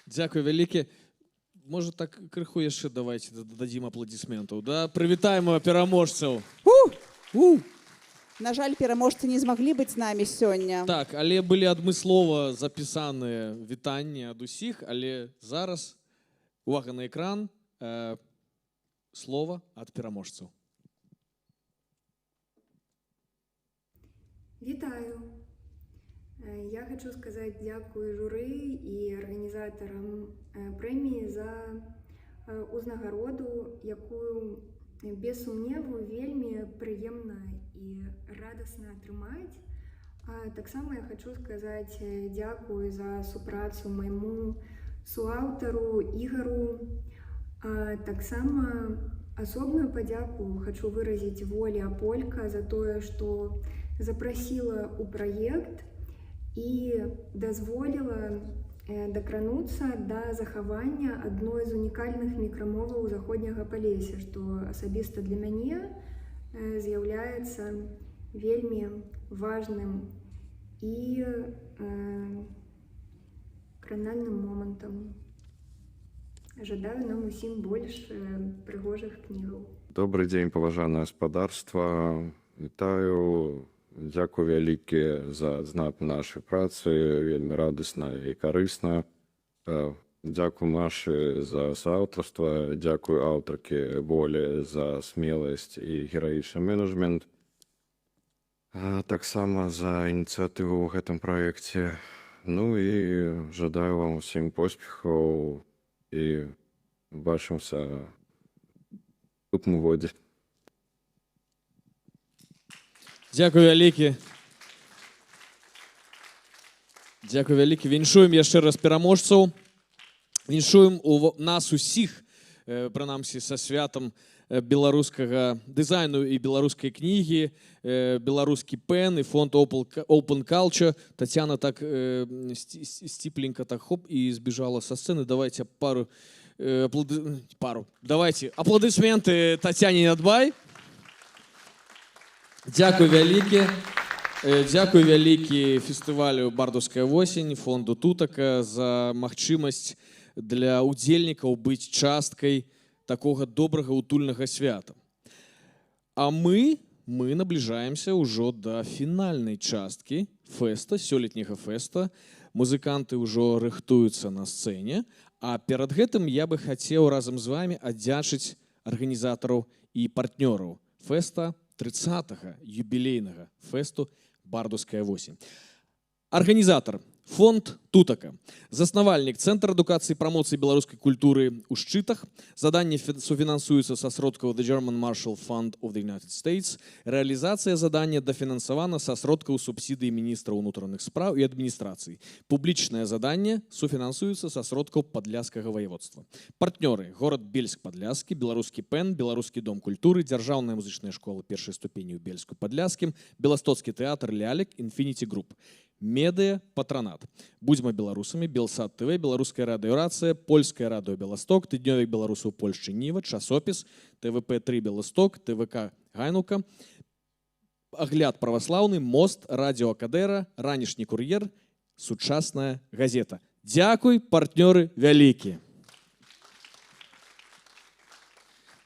S1: Дзякуй вялікі. Можа, так крыху яшчэ давайте дададзім апладысментаў. Да? Прывітаем пераможцаў.
S6: На жаль, пераможцы не змаглі быць з намі сёння.
S1: Так, але былі адмыслова запісаныя вітанні ад усіх, але зараз, увага на экран, слова ад пераможцаў.
S7: Вітаю! Я хочу сказаць дзякуй журы і арганізатарам прэміі за ўзнагароду, якую без сумневу вельмі прыемна і радасна атрымаць. Таксама я хочу сказаць дзякуй за супрацу майму суаўтару Ігару. Таксама асобную падзяку хочу выразіць Волі Аполька за тое, што запрасіла ў праект і дазволіла дакрануцца да захавання адной з унікальных мікрамоваў заходняга Палесся, што асабіста для мяне з'яўляецца вельмі важным і кранальным момантам. Жадаю нам усім больш прыгожых кнігаў.
S8: Добрый дзень, паважанае гаспадарства. Вітаю. Дзякуй вялікі за адзнак нашай працы, вельмі радасна і карысна. Дзякуй Машы за сааўтарства, дзякуй аўтаркі Волі за смеласць і гераічны менеджмент. Таксама за ініцыятыву ў гэтым праекце. Ну і жадаю вам усім поспехаў і бачымся ў тым годзе.
S1: Дзякуй вялікі. Дзякуй вялікі. Віншуем яшчэ раз пераможцаў. Віншуем нас усіх, прынамсі, са святам беларускага дызайну і беларускай кнігі, беларускі ПЭН і фонд Open Culture. Тацяна так сціпленька так хоп і збежала са сцэны. Давайте Давайте апладысменты Тацяне Нядбай. Дзякуй вялікі. Дзякуй вялікі фестывалю «Бардаўская восень», фонду «Тутака» за магчымасць для удзельнікаў быць часткай такога добрага утульнага свята. А мы набліжаемся ўжо да фінальнай часткі фэста, сёлетняга фэста. Музыканты ўжо рыхтуюцца на сцэне, а перад гэтым я бы хацеў разам з вамі аддзячыць арганізатараў і партнёраў фэста 30-го юбілейнага фэсту «Бардаўская восень». Арганізатар Фонд Тутака. Заснавальнік Цэнтр адукацыі і прамоцыі беларускай культуры ў Шчытах. Заданне суфінансуецца са сродкаў The German Marshall Fund of the United States. Рэалізацыя задання дафінансавана са сродкаў субсідыі міністра ўнутраных спраў і адміністрацыі. Публічнае заданне суфінансуецца са сродкаў Падляшскага воеводства. Партнёры: горад Бельск-Падляшскі, Беларускі ПЭН, Беларускі дом культуры, Дзяржаўная музычная школа першай ступені ў Бельску-Падляшскім, Беластоцкі тэатр «Лялек», Infinity Group. Медыа патранат. Будзьма беларусамі, Белсат ТВ, Беларуская радыёрацыя, Польскае радыё Беласток, Тыднёвік беларусаў Польшчы Ніва, часопіс, ТВП3 Беласток, ТВК Гайнука, Агляд праваслаўны, Мост, Радіо Акадэра, Ранішні кур'ер, Сучасная газета. Дзякуй, партнёры вялікія.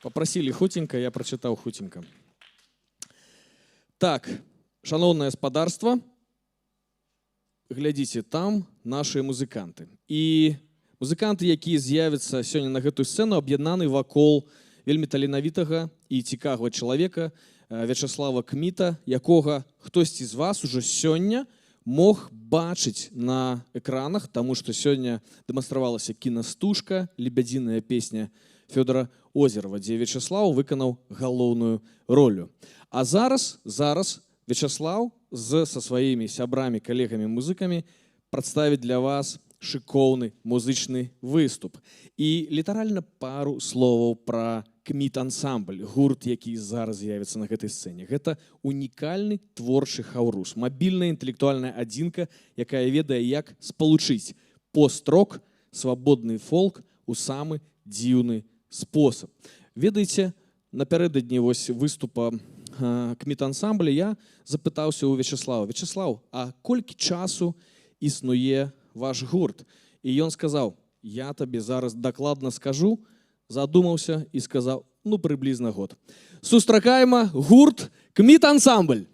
S1: Попросили хутенько, я прочитал хутенько. Так, шановное господарство, глядите, там наши музыканты. И музыканты, якія з'явяцца сёння на гэтую сцэну, аб'яднаны вакол вельмі таленавітага і цікавага чалавека Вячаслава Кміта, якога хтосьці з вас уже сёння мог бачыць на экранах, таму што сёння дэманстравалася кінастужка, лебядзіная песня Фёдора Озерова, дзе Вячаслав выканаў галоўную ролю. А зараз Вячаслав са сваімі сябрамі, калегамі, музыкамі прадставіць для вас шыкоўны музычны выступ. І літаральна пару словаў пра Кміт-ансамбль, гурт, які зараз з'явіцца на гэтай сцэне. Гэта унікальны творчы хаўрус, мабільная інтэлектуальная адзінка, якая ведае, як спалучыць пост-рок, свабодны фолк у самы дзіўны спосаб. Ведаеце, напярэдадні выступа Кміт-ансамбля я запытаўся ў Вячаслава: Вячаслав, а колькі часу існуе ваш гурт? І ён сказаў: я табе зараз дакладна скажу, задумаўся і сказаў: ну, прыблізна год. Сустракаема гурт Кміт-ансамбль.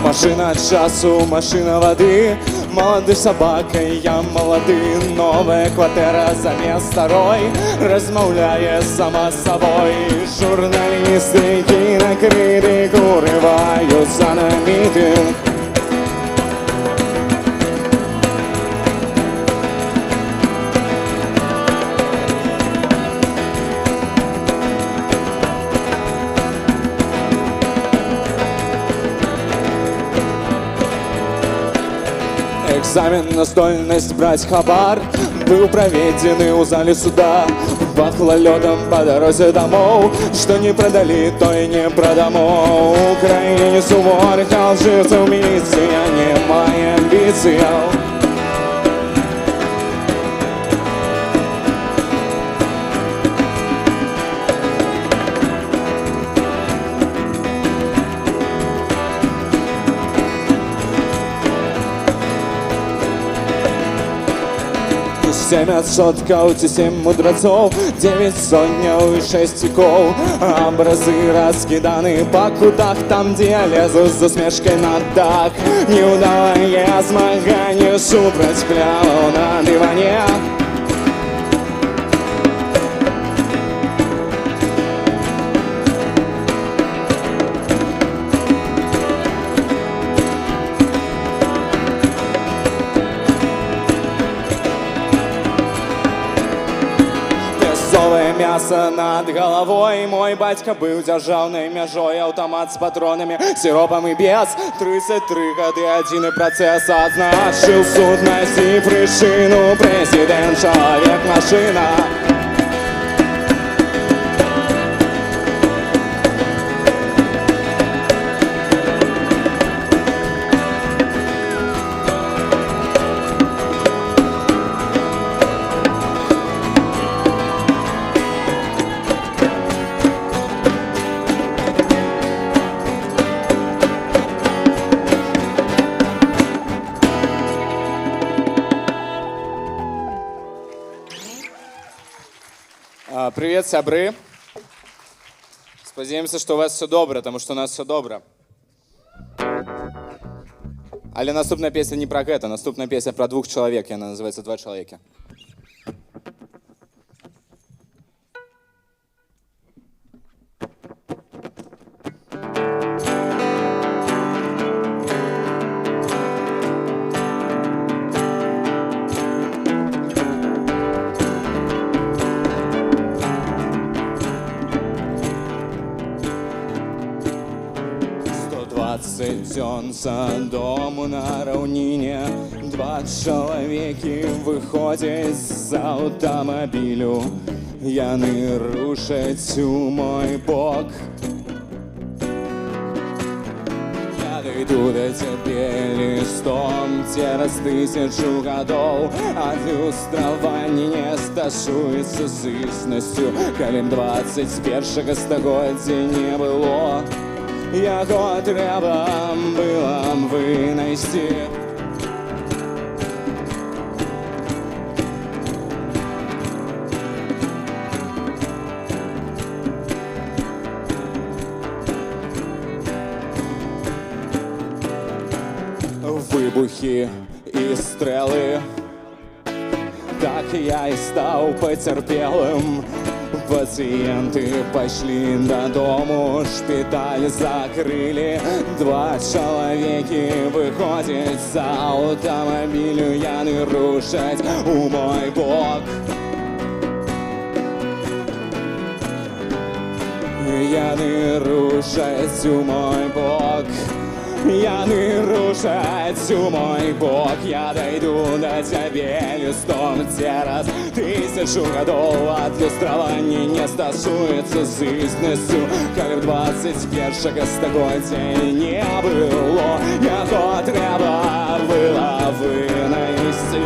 S9: Машина часу, машина воды, молодой собака, я молодый. Новая кватэра замест старой размаўляе сама з сабой. Журналісты, кінакрытык урываюцца на мітынг. экзамен на стольность брать хабар был проведены у залі суда. Пахло лёдом по дорозе домов, что не продали, то и не продамо. В Украине суворых алжирцев милиция не моя амбиция. Семь отсотков, 7 мудрецов, 9 сотняв и 6 веков. Образы раскиданы по кутах, там, где я лезу с усмешкой на дах. Неудалое змагание супроть пляву на диване. Мясо над головой. Мой батька был державной межой. Автомат с патронами, сиропом и без. 33 годы, 1 процесс означил суд. Носи пришину, президент, человек, машина. Привет, сябры. Спадзяемся, што у вас все добра, таму што у нас все добра. Але наступная песня не пра гэта, наступная песня пра 2 чалавек, яна называецца «Два чалавекі». Дзён за дому на раўніне. 2 чалавекі выходзяць з аўтамабілю. Яны рушаць у мой бок. Я дайду да цябе лістом цераз 1000 гадоў. Адлюстраванне не стасуецца з існасцю, калі 21 стагоддзя не было. Яго трэба было вынайсці. Выбухі і стрэлы. Так я і стаў пацярпелым. Пациенты пошли додому, шпиталь закрыли. 2 чалавекі выходят за автомобилю. Яны рушаць у мой бок. Яны рушаць у мой бок. Яны рушаць у мой бок. Я дайду да цябе лістом цераз 1000 гадоў. Адлюстраванне не стасуецца з існасцю, калі 21 стагоддзя не было. Яго трэба было вынайсці.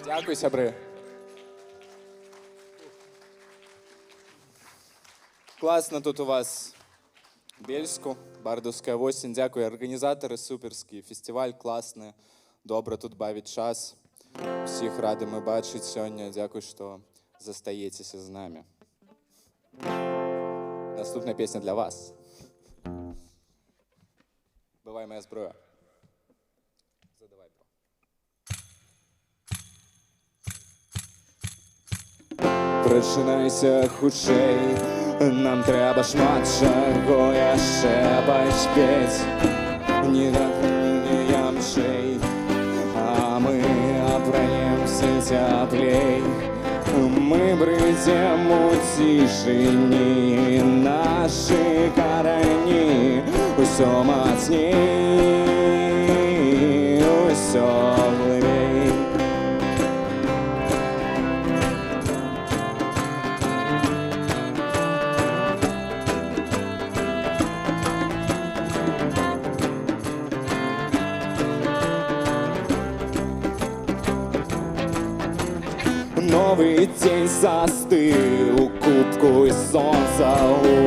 S9: Дякую, сябры. Класно тут у вас в Бельску, Бардовская осень. Дякую, організатори суперські, фестиваль класний, добре тут бавить час. Всіх раді ми бачити сьогодні. Дякую, що застаєтеся з нами. Наступна пісня для вас. Бувай моя зброя. Прачынайся хутчэй, нам трэба шмат чаго яшчэ паспець. Не становится теплей. Мы бредем у тишине, наши корни все мощней, все глубей. Новый день застыл, кубку и солнца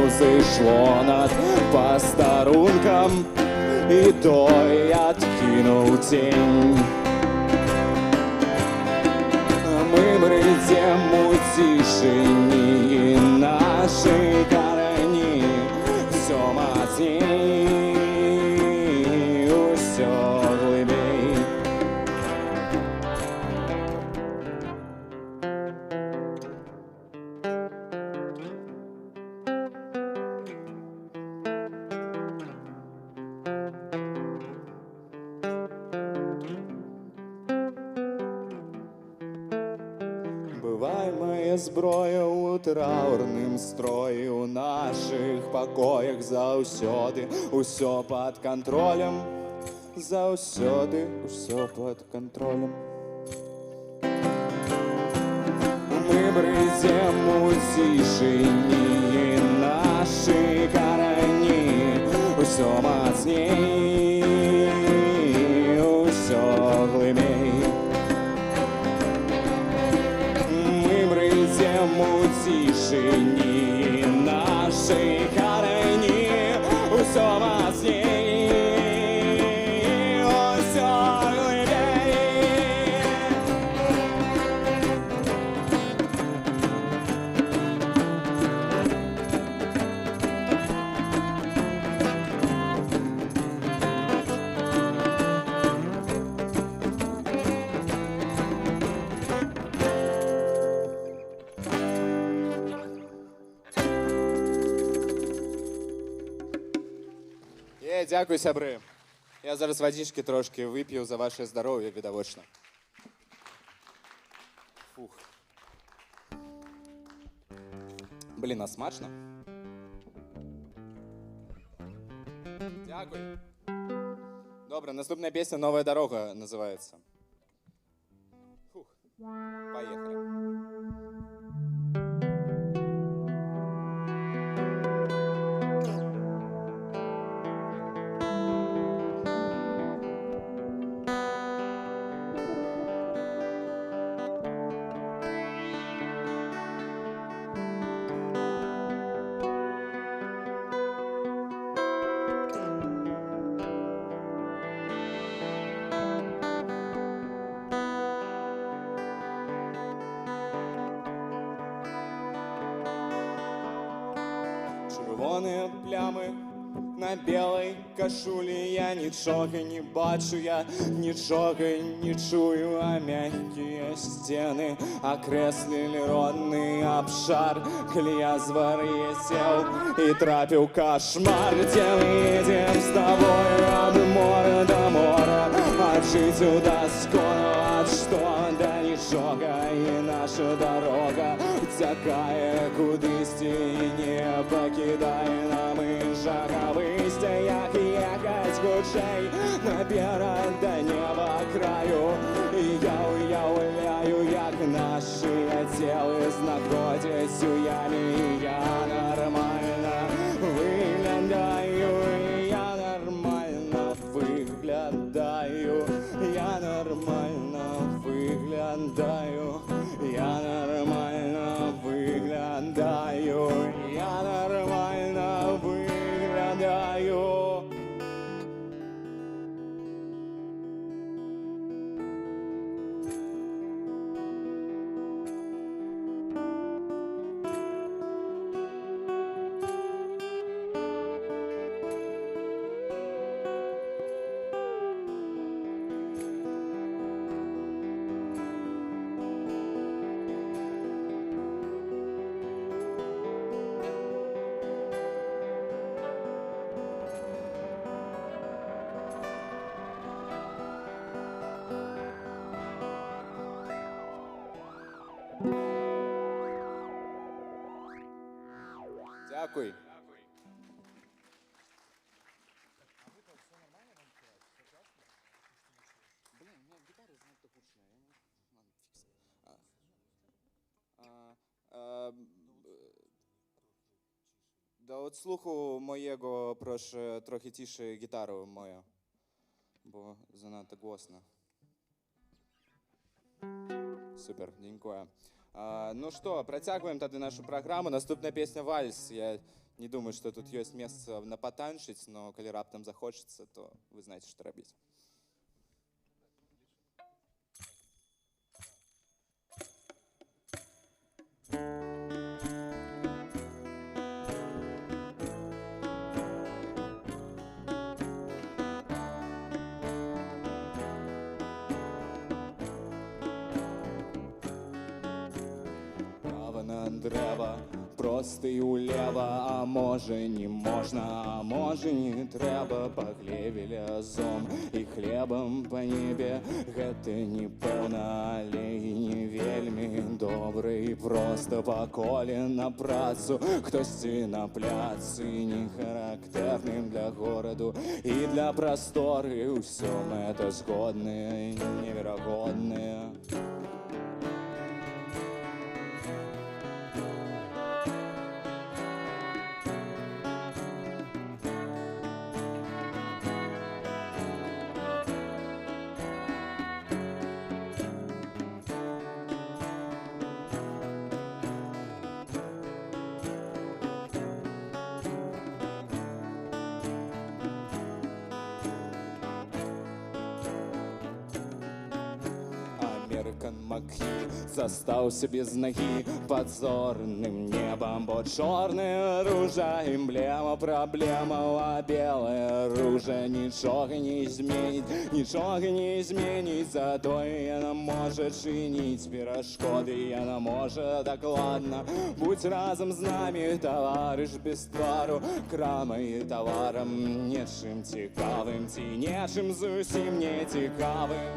S9: взошло над постарунком, и той откинул тень. Мы бредем у тишине, наши корни все мощней, все глубей. Бываемая зброя у траурным строю, у наших покоях заўсёды усё под контролем, заўсёды усё под контролем. Мы бредем у тишине, наши корни усё мощней, усё глубей. У тишине, наши корни усё мощней, усё глубей. Дякую, сябры. Я зараз водички трошки вип'ю за ваше здоров'я, відавочно. Фух. Блін, а смачно? Дякую. Добре, наступна пісня «Новая дорога» називається. Фух. Поїхали. Червоні плями на білій кашулі, я нічого не бачу, я нічого не чую, а мягкие стіни окреслили родний обшар. Я звар'є сел і трапив кошмар, де ми їдем з тобою от моря до моря, от життя до скоро, от що до нічого, і наша дорога тякає кудись і не покидає нам жага вистя, як ехать гучей наперед до неба краю. І я уявляю, як наші тіли знаходяться у ямі, і я нормально виглядаю, і я нормально виглядаю, я нормально виглядаю, я нормально виглядаю, я нормально виглядаю. Дякуй. Да от слуху моєго прошу трохи тише гітару мою, бо занадто голосно. Супер, дякую. Ну что, протягиваем тогда нашу программу. Наступная песня «Вальс». Я не думаю, что тут есть место на потанчить, но коли раптом захочется, то вы знаете, что робить. Право на древо, просто і улева, а може не можна, а може не треба, па хлебе лязом і хлебом по небе. Гэта не пэўна, але і не вельмі добры, просто паколе на працу, хтосьці на пляцы, не характэрным для гораду і для прасторы. Усё это згодныя, неверагодныя. Американ Макхі застаўся без нагі пад зорным небам, бо чорная ружа эмблема праблемаў, а белая ружа нічога не зменіць, нічога не зменіць. Затое яна можа чыніць перашкоды, яна можа дакладна. Будь разам з намі, таварыш без твару, крамай таварам нечым цікавым ці нечым зусім не цікавым.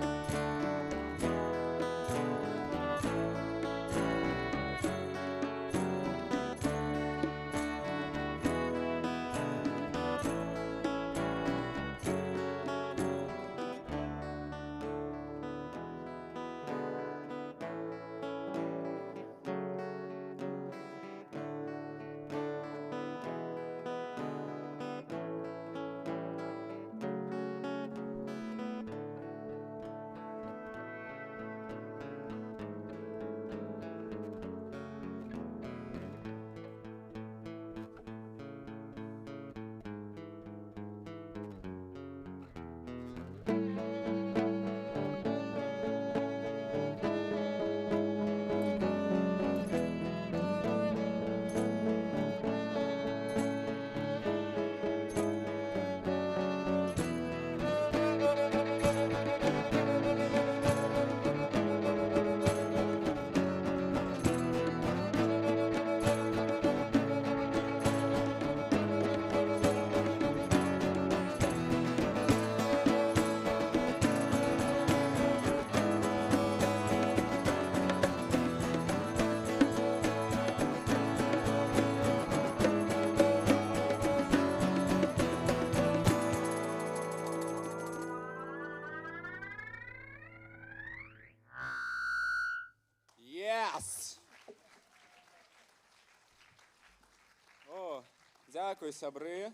S9: Дякую, сябры.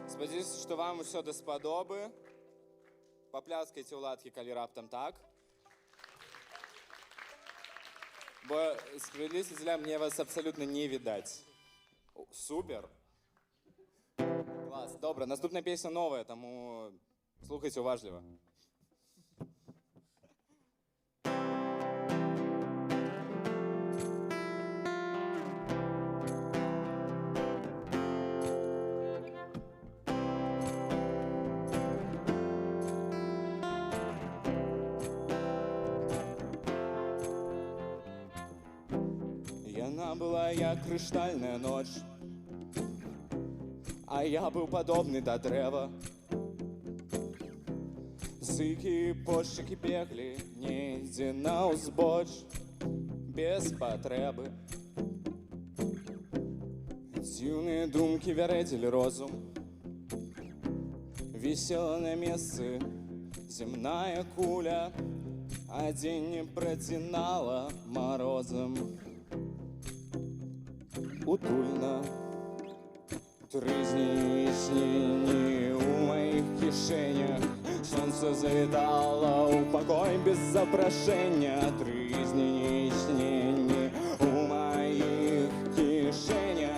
S9: Спадзяюся, што вам усё даспадобы. Папляскайце ў ладкі, калі раптам так. Бо, справядлівасці дзеля, мне вас абсалютна не відаць. Супер. Клас. Добра, наступная песня новая, таму слухайце уважліва. Яна была як крыштальная ноч, а я быў падобны да дрэва. Зыкі і пошчыкі беглі недзе на ўзбоч без патрэбы. Дзіўныя думкі вярэдзілі розум. Вісела на месцы земная куля, а дзень не працінала морозам. Утульна трызні снені у моих кишенях. Солнце завітало у покой без запрошення. Трызні снені у моих кишенях.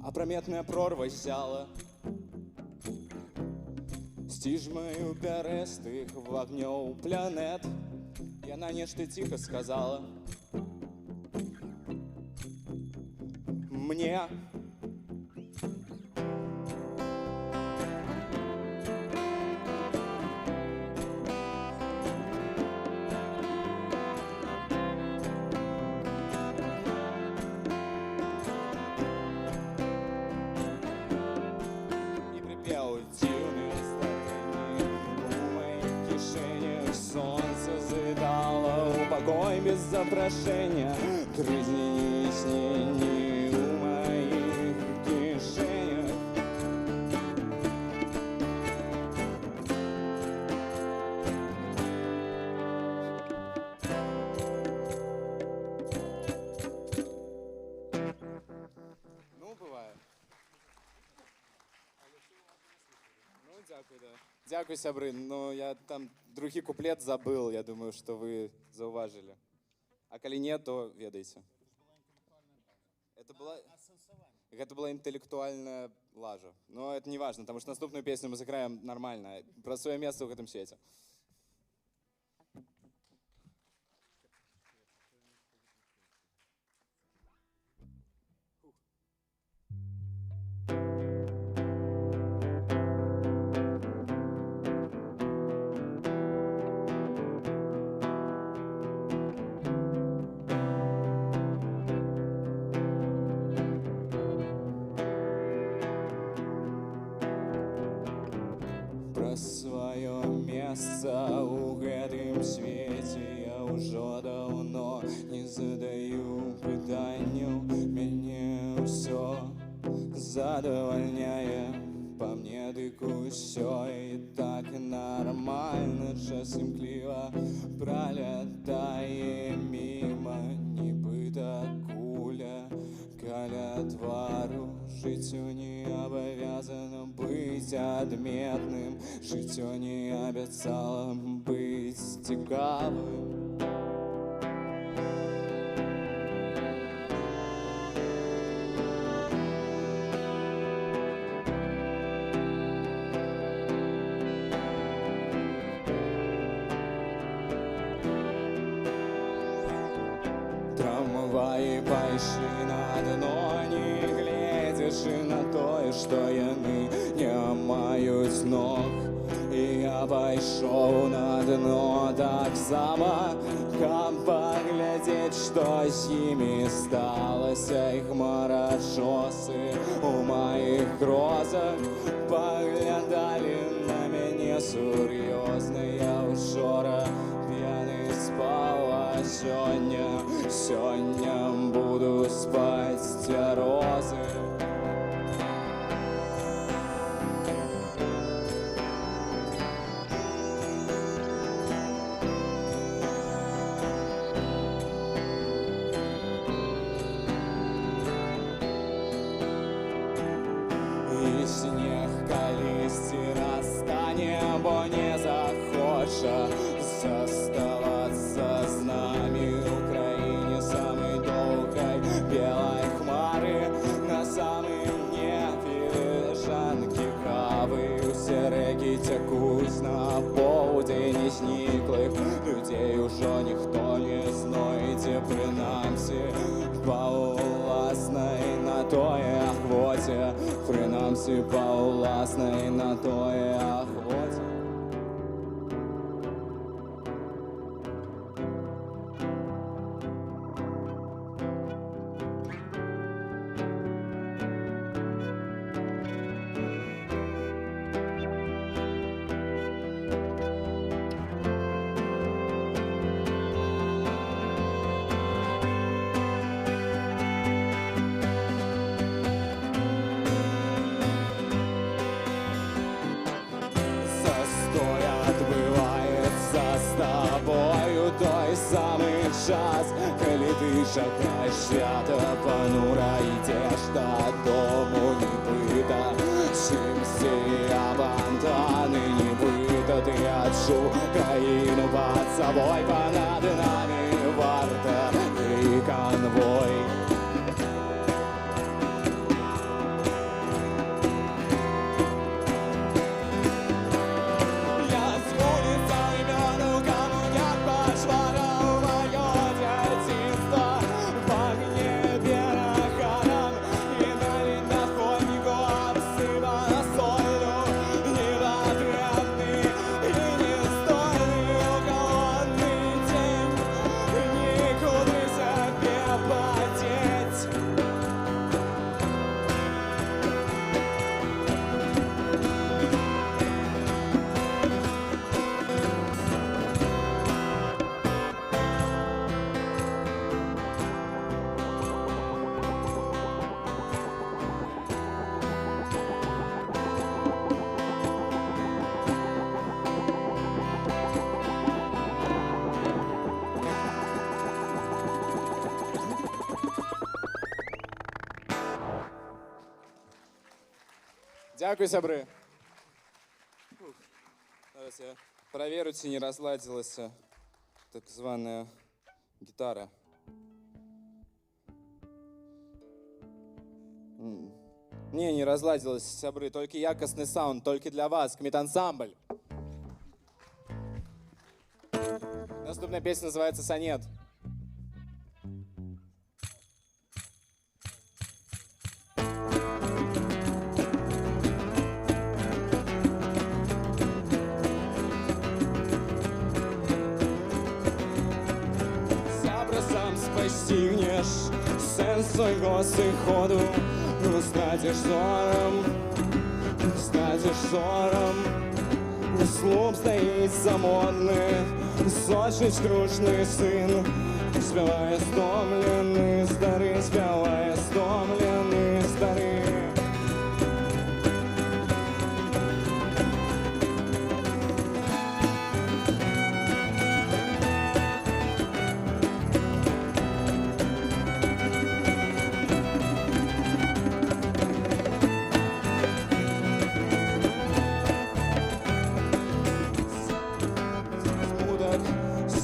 S9: Апраметная прорва сяла сціжмаю пярэстых вагнёў планет. Яна нешта ціха сказала мне. Без запрошения трызни снени у моих кишенях. Ну, бывает. Ну, дякую, да. Дякую, сябры. Но я там другі куплет забыл. Я думаю, что вы зауважили. А калі не, то ведаеце. Гэта была інтэлектуальная лажа. Но это не важно, потому что наступную песню мы сыграем нормально, про свое место в гэтым свеце. Свое место у гэтым свете я уже давно не задаю пытанняў. Мяне все задавальняе, по мне дык усё и так нормально. Час імкліва пролятае мимо, нібыта куля каля твару. Жыццё не абавязана быць адметным, жыццё не абяцала быць цікавым. Трамваі пайшлі на дно, не гледзячы на тое, што яны не маюць ног. І я пайшоў на дно таксама, каб паглядзець, што з імі сталася. Іх марачосы у маіх грозах паглядалі на мяне сур'ёзна. Я учора п'яны спаў, а сёння буду спаць цвярозы. І снег калісьці растане, бо не захоча заставаться с нами. В Украине самой долгой белой хмары, на самом небе лежанки кавы. усе, прынамсі па ўласнай на тое ахвоце. Той самый час, калі ты чакаеш свята панура, ідзеш дадому нібыта, чымсьці абантаны нібыта, ты адчуў краіну пад сабой, панад намі варта і канвой. Дякую, сябры. Зараз я праверю, ці не разладзілася так званая гітара. Не разладзілася, сябры, толькі якасны саунд, толькі для вас, кмет-ансамбль. Наступная песня называется «Сонет». Постигнешь сенс свайго сыходу, станеш зором, слуп стаіць самотны, сочыць скручны сын, спявае стомлены стары, спявае стомлены стары.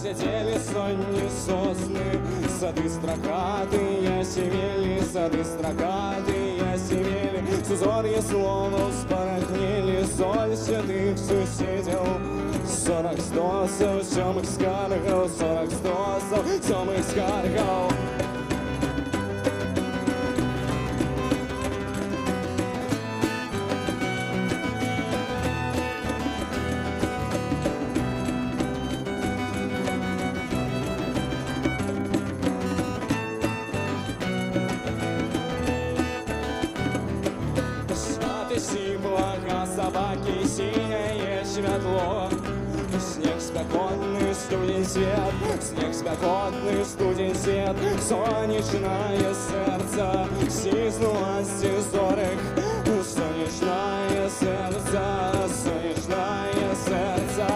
S9: Сидели сонні сосны, сады стракатыя сівелі, сады стракатыя сівелі, сузор'е словаў спарахнелі, соль святых суседзяў, 40 стосаў сёмых скаргаў, 40 стосаў сёмых скаргаў. Собаки, синее святло, снег спекотный, студень свет, снег спекотный, студень свет, сонячное сердце, стиснулось зорек, сонячное сердце, сонячное сердце.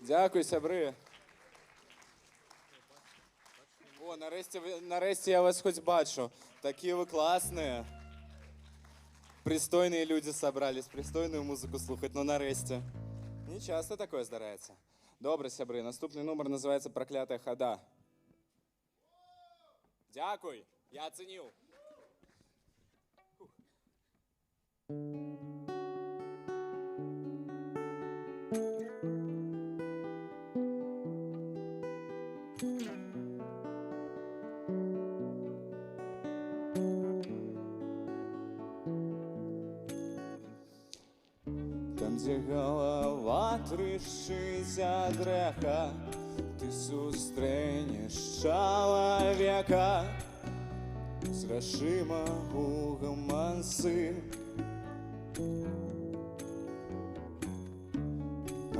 S9: Дякую, сябры. О, нарешті я вас хоч бачу. Такі ви класні. Пристойні люди собрались, пристойну музику слухати, ну нарешті. Не часто такое здарається. Добре, сябри, наступний номер називається «Проклятая хода». Дякую, я оценив. Там, где голова трещить от греха, ты сустрэнеш чалавека з грашыма у гаманцы.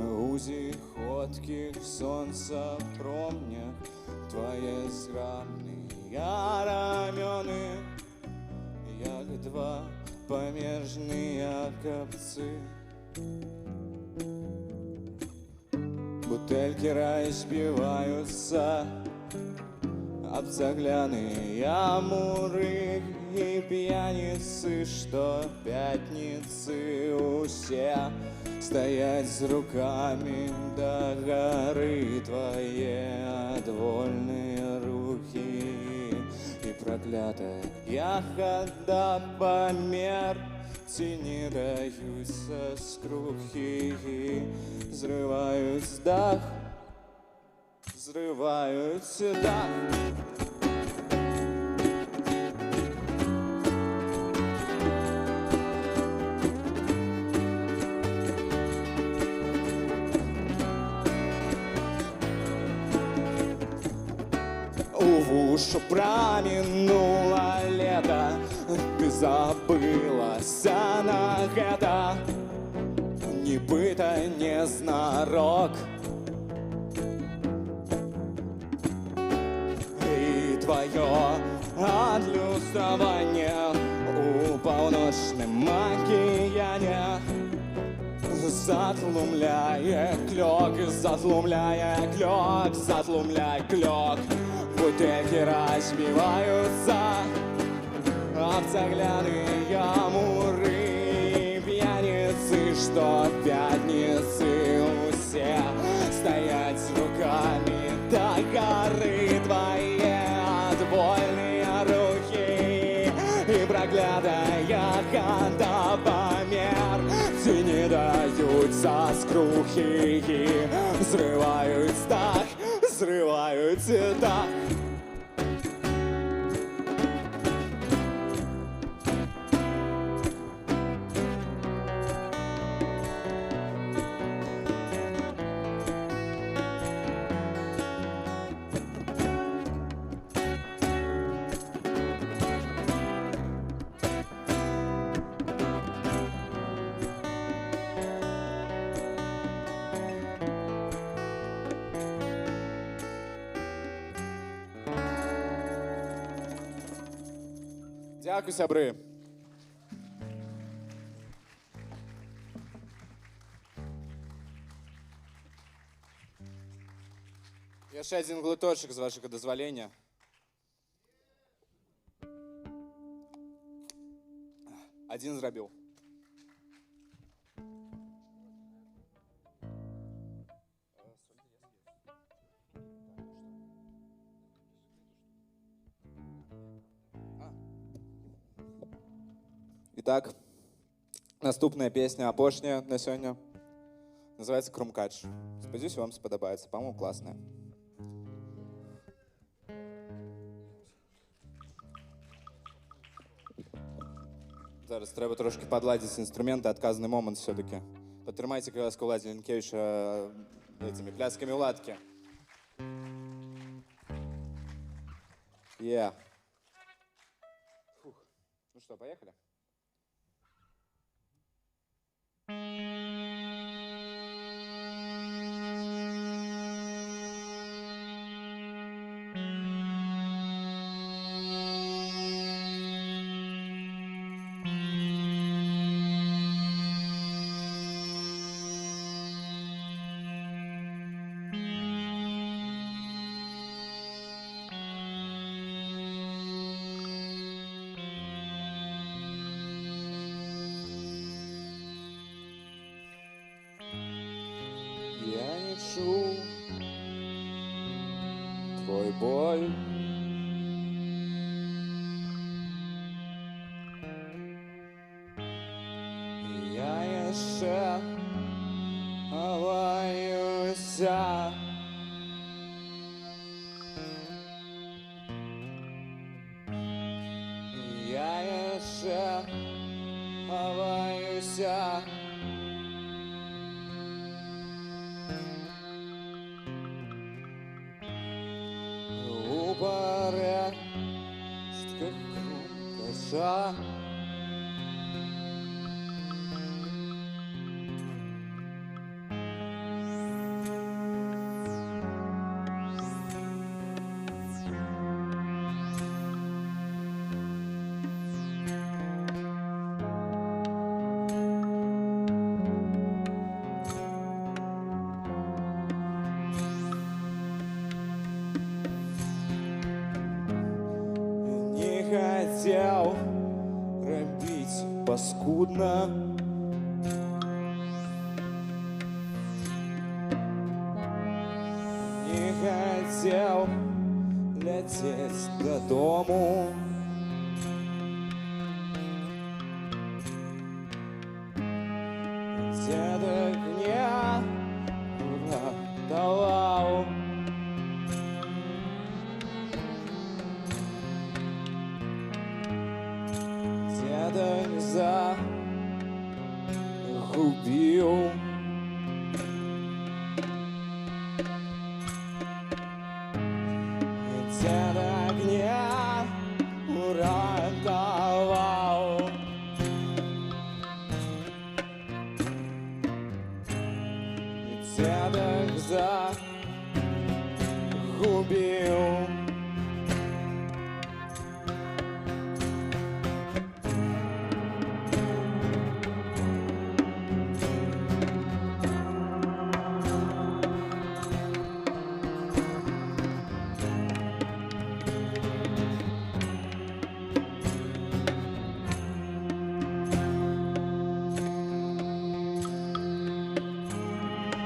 S9: У зіходкіх сонца промнях твае зграбныя рамёны, як два памежныя капцы. Бутельки разбиваются об загляные муры, и пьяницы, что пятницы усе стоять с руками до горы. Твои отвольные руки и проклятая хода помер. Тени даются скрухи, взрывают дах, взрывают дах. Уж проминуло лето, ты забылася на гэта, нібыта незнарок. І твоё адлюстраванне у паўночным акіяне затлумляе клёк, затлумляе клёк, затлумляе клёк. Бутылки разбиваются об загляные муры, пьяницы, что пятницы усе стоять с руками до горы. Твои отвольные руки и проклятая хода помер. Тени даются скрухи, взрывают дах, взрывают дах. Дякую, сябри. Яшчэ один глыточек, з вашага дазвалення. Один зрабіў. Итак, наступная песня, апошняя на сёння, называется «Крумкач». Спадзяюся, вам спадабаецца, по-моему, классная. Зараз трэба трошки подладить инструменты, отказанный момент все-таки. Подтримайте, как ласка, Владимира Ленкевича этими плясками ладки. Фух. Ну что, поехали? людской боль. Я еще ховаюся. Я еще ховаюся. У паре штках кругаша. Не хотел робить паскудно. Не хотел лететь до дому. Дедок мне уратовал. Дедок загубил. Дедок не уратовал. Дедок загубил.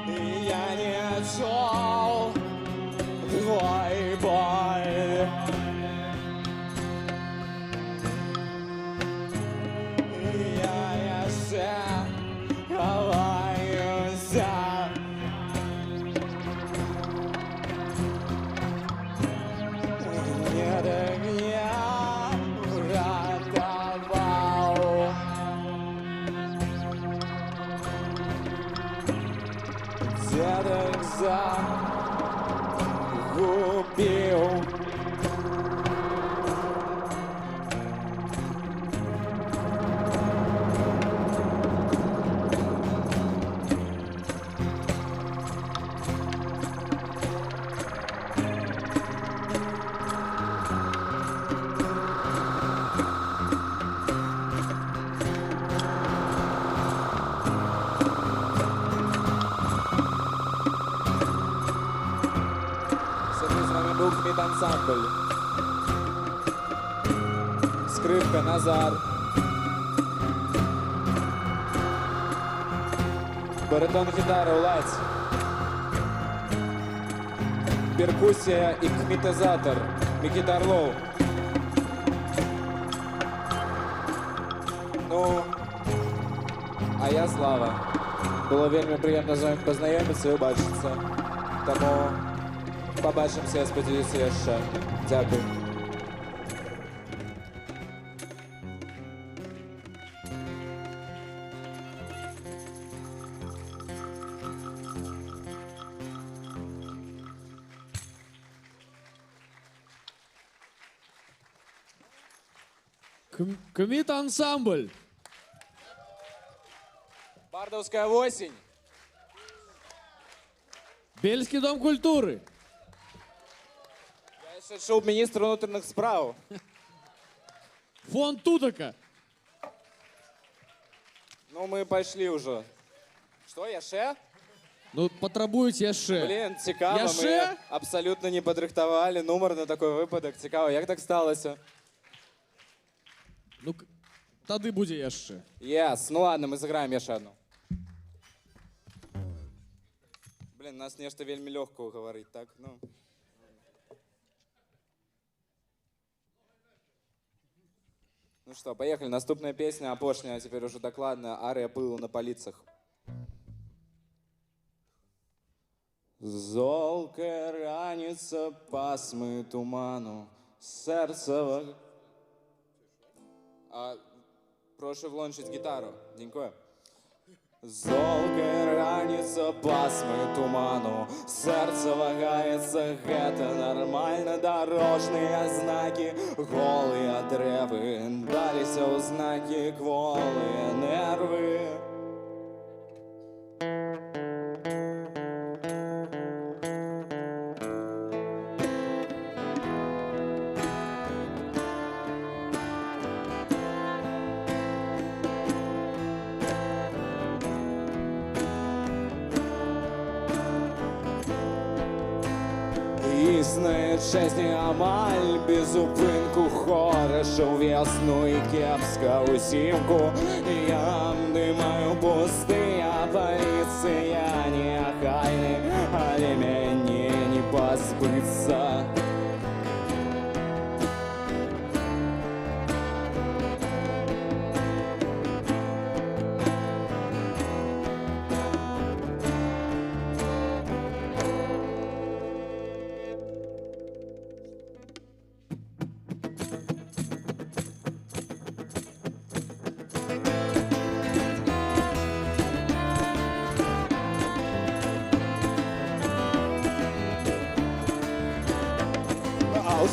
S9: Я не чел твой боль. Я еще ховаюся. Нет меня уратовал. Дедок загубил. С вами был Кмит-ансамбль. Скрипка Назар. Баритон, гитара Уладь. Перкуссия и кмітизатор Микита Орлов. Ну, а я Слава. Було вельми приємно з вами познайомитися і побачитися. Тому побачимося, я сподіваюся, ще. Дякую.
S1: Кмит-ансамбль.
S9: Бардовская осень.
S1: Бельський дом культури.
S9: Я ще чув міністр внутрішніх справ.
S1: Фонд Тутака.
S9: Ну, ми пішли вже. Що, я ще?
S1: Ну, потребують яще.
S9: Блін, цікаво,
S1: Я
S9: ми
S1: ще?
S9: абсолютно не підрихтували номер на такий випадок. Цікаво, як так сталося?
S1: Ну, тоді буде яще.
S9: Yes, ну ладно, ми зіграємо ще одну. Блін, нас нечто вельми легко говорить, так? Ну. Ну что, поехали. Наступная песня, апошняя, теперь уже докладная. Ария пылу на полицах. Золкая раница, пасмы туману, сердце... Прошу влончить гитару. Денько. Золкая раница, пасмы туману, сердце вагаецца, гэта нормально. Дорожные знаки, голые дрэвы, даліся ў знакі кволыя нервы. Існая чесні амаль без упынку, хороша ў весну і кепска ўсімку. Я дымаю пустыя паліцы, я не ахайны, але мяне не пазбыцца.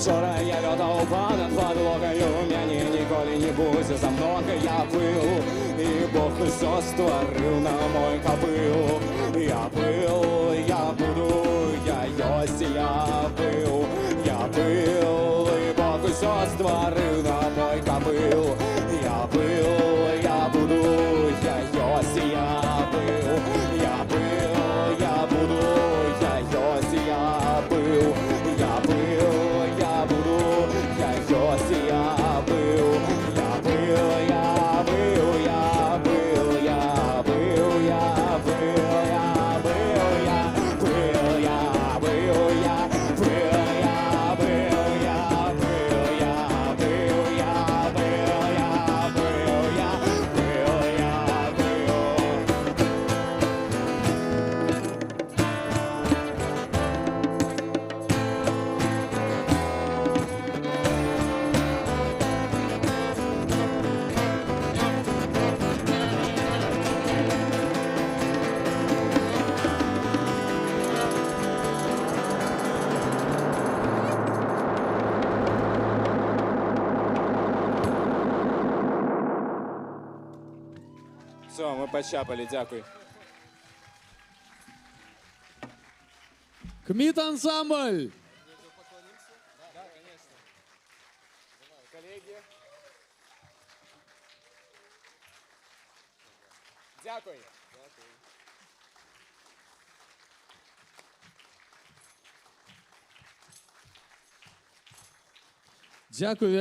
S9: Вчора я лётал понад подлогою, мяне ніколі не будзе замнога. Я пыл, і Бог усё стварыў на мой капыл. Я пыл, я буду, я ёсць, я пыл. Я пыл, і Бог усё стварыў на мой капыл. Я пыл, я буду, я ёсць, я пыл. Я пыл, я буду, я ёсць, я пыл. Я пыл, я буду, я ёсць, я был, я был, я был, я был, я был, я был, я был, я был, я был, я был, я был, я был, я был, я был, я был, я был, я был. Все, ми почапали, дякую.
S1: Кмит ансамбль!
S9: Коллеги. Дякую.
S1: Дзякую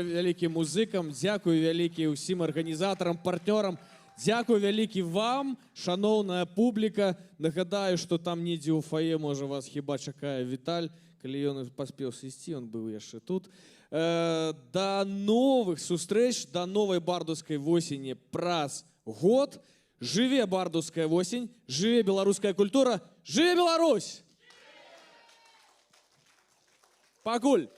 S1: вялікі музыкам, дзякую вялікі ўсім арганізатарам, партнёрам. Дзякую вялікі вам, шаноўная публіка. Нагадаю, што там недзе ў фае, можа, вас хіба чакае Віталь. Калі ён паспеў сысці, ён быў яшчэ тут. Да новых сустрэч, да новай бардаўскай восені праз год. Жыве бардаўская восень, жыве беларуская культура, жыве Беларусь! Пакуль!